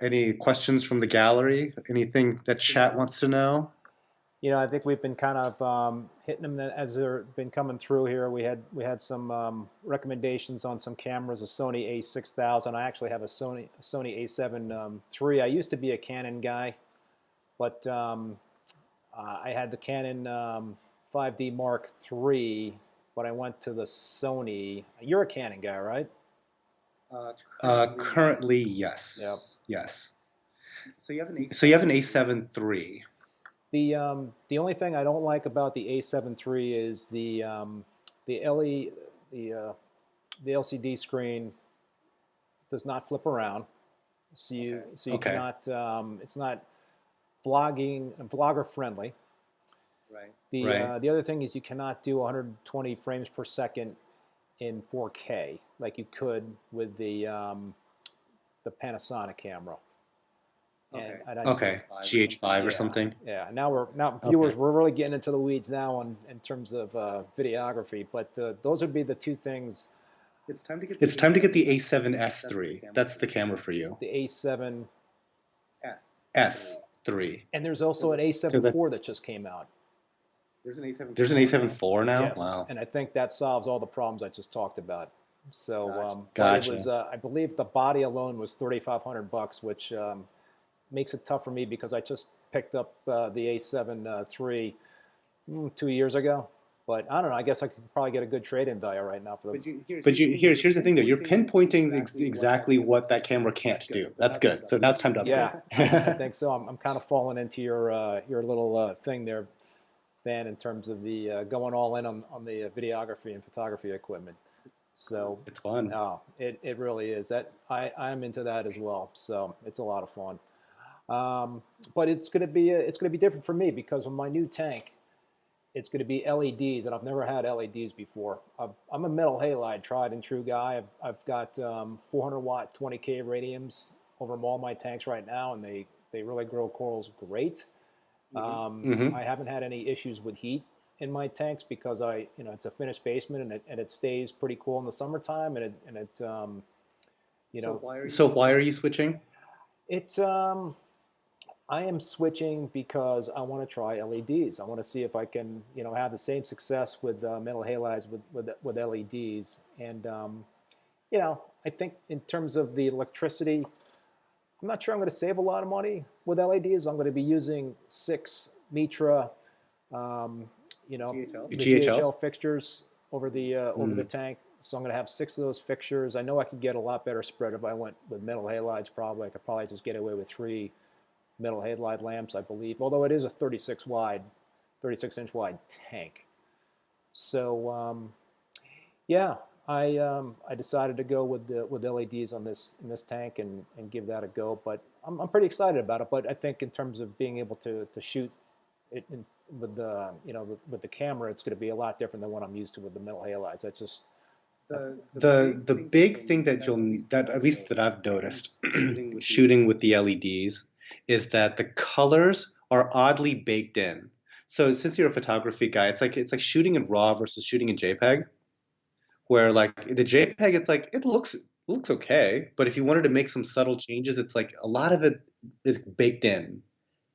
any questions from the gallery? Anything that chat wants to know? I think we've been kind of hitting them as they've been coming through here. We had some recommendations on some cameras, a Sony A6000. I actually have a Sony A7 III. I used to be a Canon guy, but I had the Canon 5D Mark III, but I went to the Sony. You're a Canon guy, right? Currently, yes. Yep. Yes. So you have an A7 III. The only thing I don't like about the A7 III is the LCD screen does not flip around, so you cannot. It's not vlogger friendly. Right. The other thing is you cannot do 120 frames per second in 4K like you could with the Panasonic camera. Okay. GH5 or something. Yeah. Now viewers, we're really getting into the weeds now in terms of videography. But those would be the two things. It's time to get the A7S III. That's the camera for you. The A7 S3. And there's also an A7 IV that just came out. There's an A7 IV now. Yes. Wow. And I think that solves all the problems I just talked about. So Gotcha. It was I believe the body alone was $3,500, which makes it tough for me because I just picked up the A7 III 2 years ago. But I don't know. I guess I could probably get a good trade-in value right now for the. Here's the thing though. You're pinpointing exactly what that camera can't do. That's good. So now it's time to upgrade. Yeah, I think so. I'm kind of falling into your little thing there, Van, in terms of the going all in on the videography and photography equipment. So it's fun. Oh, it really is. I'm into that as well. So it's a lot of fun. But it's gonna be different for me because of my new tank. It's going to be LEDs, and I've never had LEDs before. I'm a metal halide, tried and true guy. I've got 400 watt 20K radiums over all my tanks right now, and they really grow corals great. I haven't had any issues with heat in my tanks because it's a finished basement and it stays pretty cool in the summertime, So why are you switching? I am switching because I want to try LEDs. I want to see if I can, have the same success with metal halides with LEDs. And, I think in terms of the electricity, I'm not sure I'm going to save a lot of money with LEDs. I'm going to be using 6 Mitra, the GHL fixtures over the tank. So I'm going to have 6 of those fixtures. I know I could get a lot better spread if I went with metal halides. Probably I could probably just get away with 3 metal halide lamps, I believe, although it is a 36 inch wide tank. So I decided to go with LEDs on in this tank and give that a go. But I'm pretty excited about it. But I think in terms of being able to shoot it with the camera, it's going to be a lot different than what I'm used to with the metal halides. That's just the big thing that at least that I've noticed shooting with the LEDs is that the colors are oddly baked in. So since you're a photography guy, it's like shooting in RAW versus shooting in JPEG, where like the JPEG, it's like it looks okay, but if you wanted to make some subtle changes, it's like a lot of it is baked in.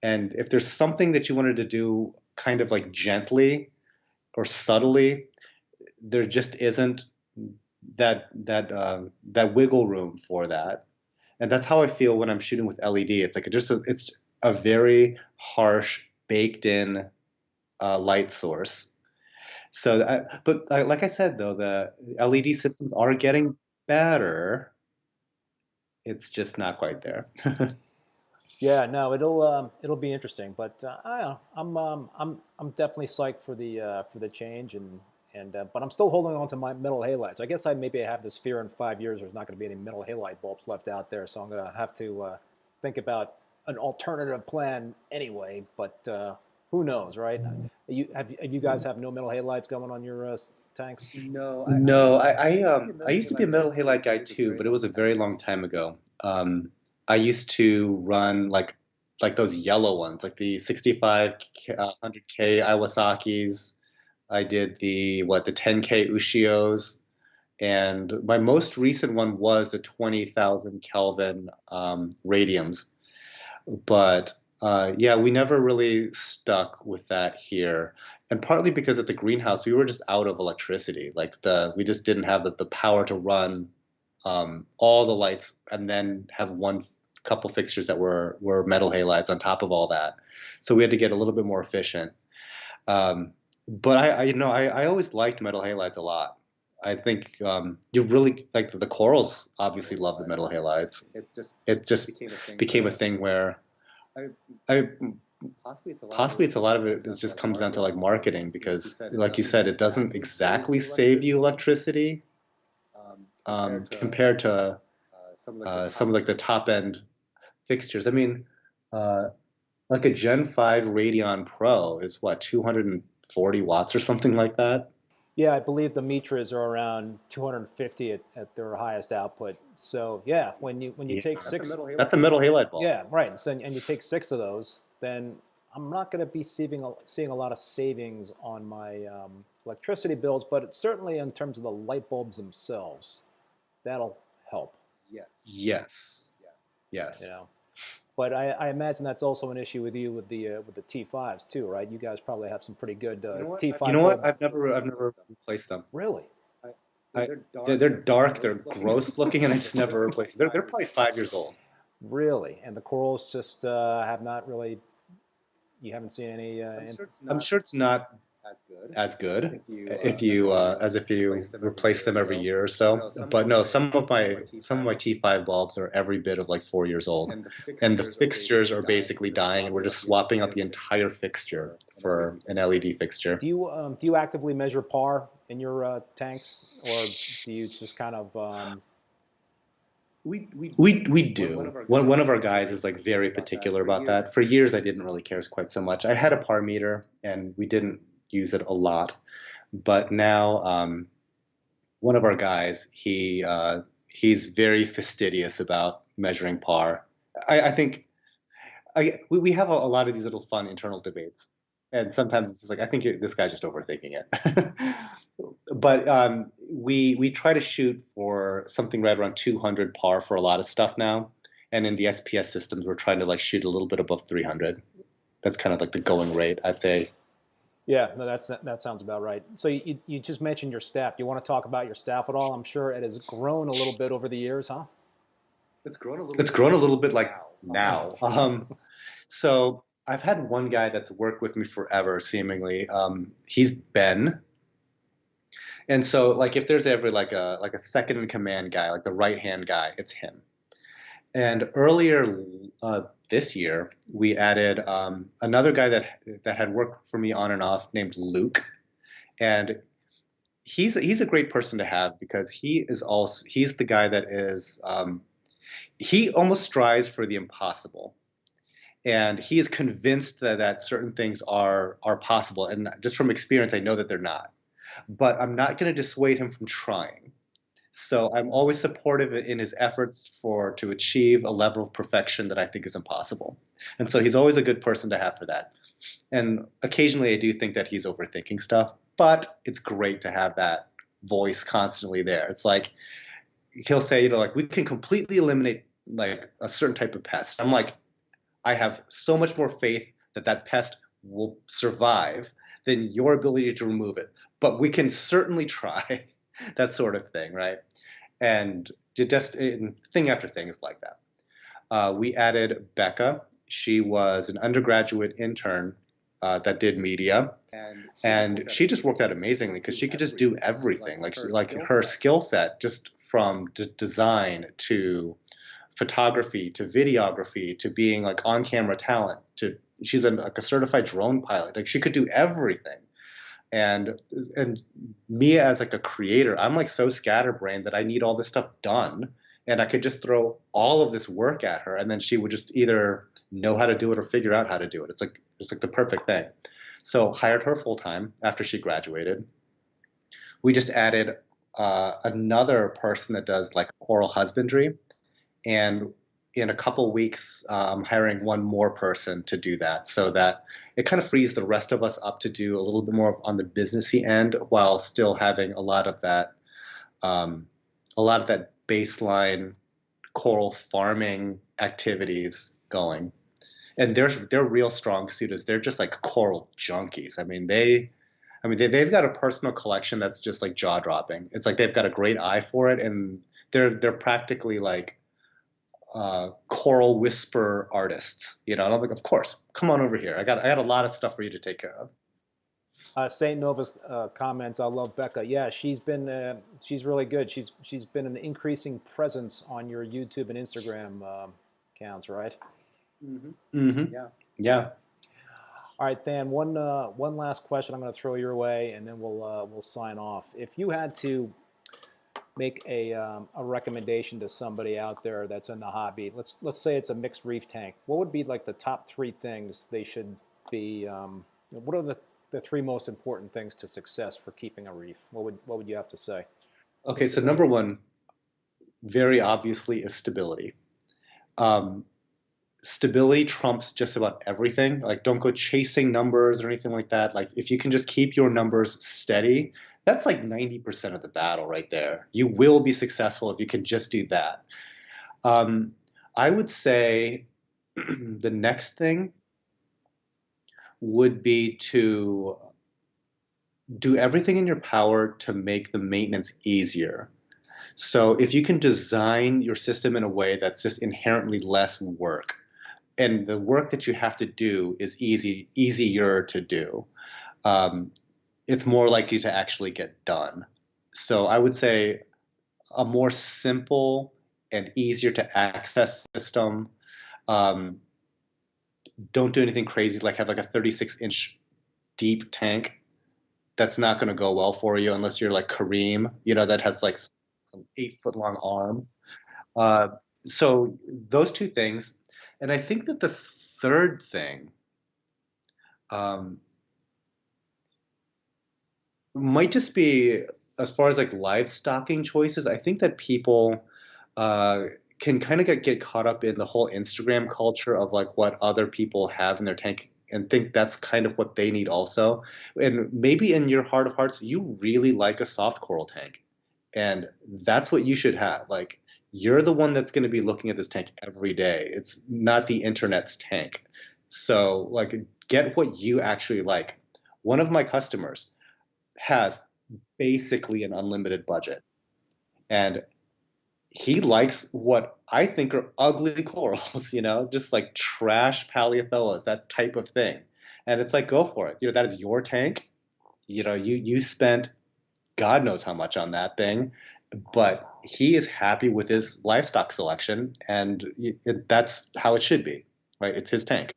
And if there's something that you wanted to do kind of like gently or subtly, there just isn't that wiggle room for that. And that's how I feel when I'm shooting with LED. It's like it's a very harsh, baked-in light source. So, like I said, though, the LED systems are getting better. It's just not quite there. Yeah, no, it'll be interesting. But I don't know, I'm definitely psyched for the change but I'm still holding on to my metal halides. I guess maybe I have this fear in 5 years there's not going to be any metal halide bulbs left out there, so I'm going to have to think about an alternative plan anyway. But who knows, right? Have you guys have no metal halides going on your tanks? No, I used to be a metal halide guy too, but it was a very long time ago. I used to run like those yellow ones, like the 65 100K Iwasaki's. I did the 10K Ushios, and my most recent one was the 20,000 Kelvin radiums. But yeah, we never really stuck with that here. And partly because at the greenhouse we were just out of electricity. We just didn't have the power to run all the lights and then have one couple fixtures that were metal halides on top of all that. So we had to get a little bit more efficient. But I always liked metal halides a lot. I think you really like the corals obviously love the metal halides. It just became a thing where I possibly it's a lot of it is just comes down to like marketing because like you said it doesn't exactly save you electricity compared to some of like the top end fixtures. I mean, like a Gen 5 Radeon Pro is what 240 watts or something like that. Yeah, I believe the Mitras are around 250 at their highest output. So yeah, when you Yeah, take six, that's a metal halide bulb. yeah, right. So, and you take six of those, then I'm not going to be seeing a lot of savings on my electricity bills, but certainly in terms of the light bulbs themselves, that'll help. Yes. You Yes. know. But I imagine that's also an issue with you with the T5s too, right? You guys probably have some pretty good T5. You know what? bulb. I've never replaced them. Really? I, they're dark, they're gross looking, and I just never replaced them. They're probably 5 years old. Really? And the corals just have not really. You haven't seen any. I'm sure it's not as good as if you replace them every year or so. But no, some of my T5 bulbs are every bit of like 4 years old, and the fixtures are basically dying, and we're just swapping out the entire fixture for an LED fixture. Do you actively measure par in your tanks, or do you just kind of? We do. One of our guys is like very particular about that. For years, I didn't really care quite so much. I had a par meter, and we didn't use it a lot. But now, one of our guys, he's very fastidious about measuring par. I think we have a lot of these little fun internal debates, and sometimes it's just like I think this guy's just overthinking it. But we try to shoot for something right around 200 par for a lot of stuff now, and in the SPS systems, we're trying to like shoot a little bit above 300. That's kind of like the going rate, I'd say. Yeah, no, that sounds about right. So you just mentioned your staff. Do you want to talk about your staff at all? I'm sure it has grown a little bit over the years, huh? It's grown a little bit like now. So I've had one guy that's worked with me forever, seemingly. He's Ben. And so like if there's ever like a second in command guy, like the right hand guy, it's him. And earlier this year, we added another guy that had worked for me on and off named Luke, and he's a great person to have because he's the guy that is he almost strives for the impossible, and he is convinced that certain things are possible, and just from experience, I know that they're not. But I'm not going to dissuade him from trying. So I'm always supportive in his efforts to achieve a level of perfection that I think is impossible. And so he's always a good person to have for that. And occasionally I do think that he's overthinking stuff, but it's great to have that voice constantly there. It's like he'll say, like we can completely eliminate like a certain type of pest. I'm like, I have so much more faith that that pest will survive than your ability to remove it. But we can certainly try. That sort of thing, right? And just thing after thing is like that. We added Becca. She was an undergraduate intern that did media, and she just worked out amazingly because she could just do everything. Like her skill set, just from design to photography to videography to being like on-camera talent. She's like a certified drone pilot. Like she could do everything. And me as like a creator, I'm like so scatterbrained that I need all this stuff done, and I could just throw all of this work at her, and then she would just either know how to do it or figure out how to do it. It's like the perfect thing. So hired her full time after she graduated. We just added another person that does like coral husbandry, and in a couple weeks, I'm hiring one more person to do that, so that it kind of frees the rest of us up to do a little bit more on the businessy end, while still having um, a lot of that baseline coral farming activities going. And their real strong suit is they're just like coral junkies. They've got a personal collection that's just like jaw dropping. It's like they've got a great eye for it, and they're practically like choral whisper artists, you know. And I'm like, of course, come on over here. I got a lot of stuff for you to take care of. St. Nova's comments. I love Becca. Yeah, she's really good. She's been an increasing presence on your YouTube and Instagram accounts, right? Yeah. Yeah. All right, Than. One last question I'm going to throw your way, and then we'll sign off. If you had to make a recommendation to somebody out there that's in the hobby, let's say it's a mixed reef tank, what would be like the top 3 things they should be? What are the 3 most important things to success for keeping a reef? What would you have to say? Okay, so number one, very obviously, is stability. Um, Stability trumps just about everything. Like, don't go chasing numbers or anything like that. Like, if you can just keep your numbers steady, that's like 90% of the battle right there. You will be successful if you can just do that. Um, I would say the next thing would be to do everything in your power to make the maintenance easier. So if you can design your system in a way that's just inherently less work, and the work that you have to do is easier to do, um, it's more likely to actually get done. So I would say a more simple and easier to access system. Um, don't do anything crazy, like have like a 36-inch deep tank. That's not going to go well for you unless you're like Kareem, you know, that has like some 8 foot long arm. Uh, so those 2 things. And I think that the third thing um, might just be, as far as like livestocking choices. I think that people uh, can kind of get caught up in the whole Instagram culture of like what other people have in their tank, and think that's kind of what they need also. And maybe in your heart of hearts, you really like a soft coral tank, and that's what you should have. Like, you're the one that's going to be looking at this tank every day. It's not the internet's tank. So like, get what you actually like. One of my customers has basically an unlimited budget, and he likes what I think are ugly corals, you know, just like trash paleothelas, that type of thing. And it's like, go for it. You know, that is your tank. You know, you spent God knows how much on that thing, but he is happy with his livestock selection, and that's how it should be, right? It's his tank.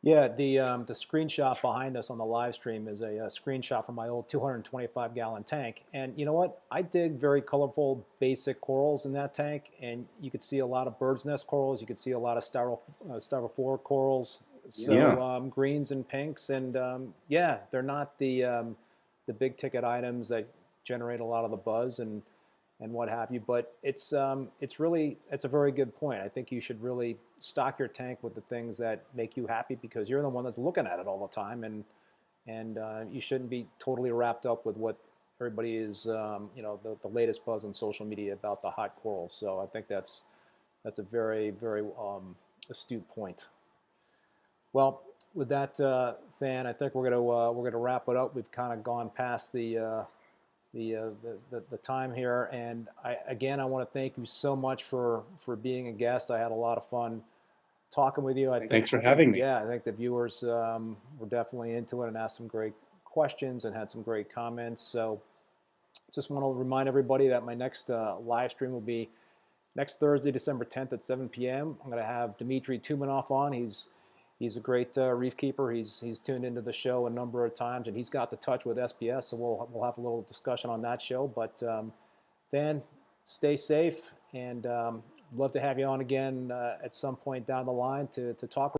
Yeah, the screenshot behind us on the live stream is a screenshot from my old 225-gallon tank. And you know what? I dig very colorful, basic corals in that tank, and you could see a lot of bird's nest corals. You could see a lot of styrofour corals. So Yeah. greens and pinks, and yeah, they're not the big ticket items that generate a lot of the buzz and what have you. But it's a very good point. I think you should really stock your tank with the things that make you happy, because you're the one that's looking at it all the time, and you shouldn't be totally wrapped up with what everybody is, the latest buzz on social media about the hot corals. So I think that's a very astute point. Well, with that, Than, I think we're gonna wrap it up. We've kind of gone past the time here, and I want to thank you so much for being a guest. I had a lot of fun talking with you. I think, Thanks for having me. yeah, I think the viewers were definitely into it and asked some great questions and had some great comments. So just want to remind everybody that my next live stream will be next Thursday, December 10th at 7 p.m. I'm going to have Dmitry Tumanov on. He's a great reef keeper. He's tuned into the show a number of times, and he's got the touch with SPS. So we'll have a little discussion on that show. But Than, stay safe, and love to have you on again at some point down the line to talk.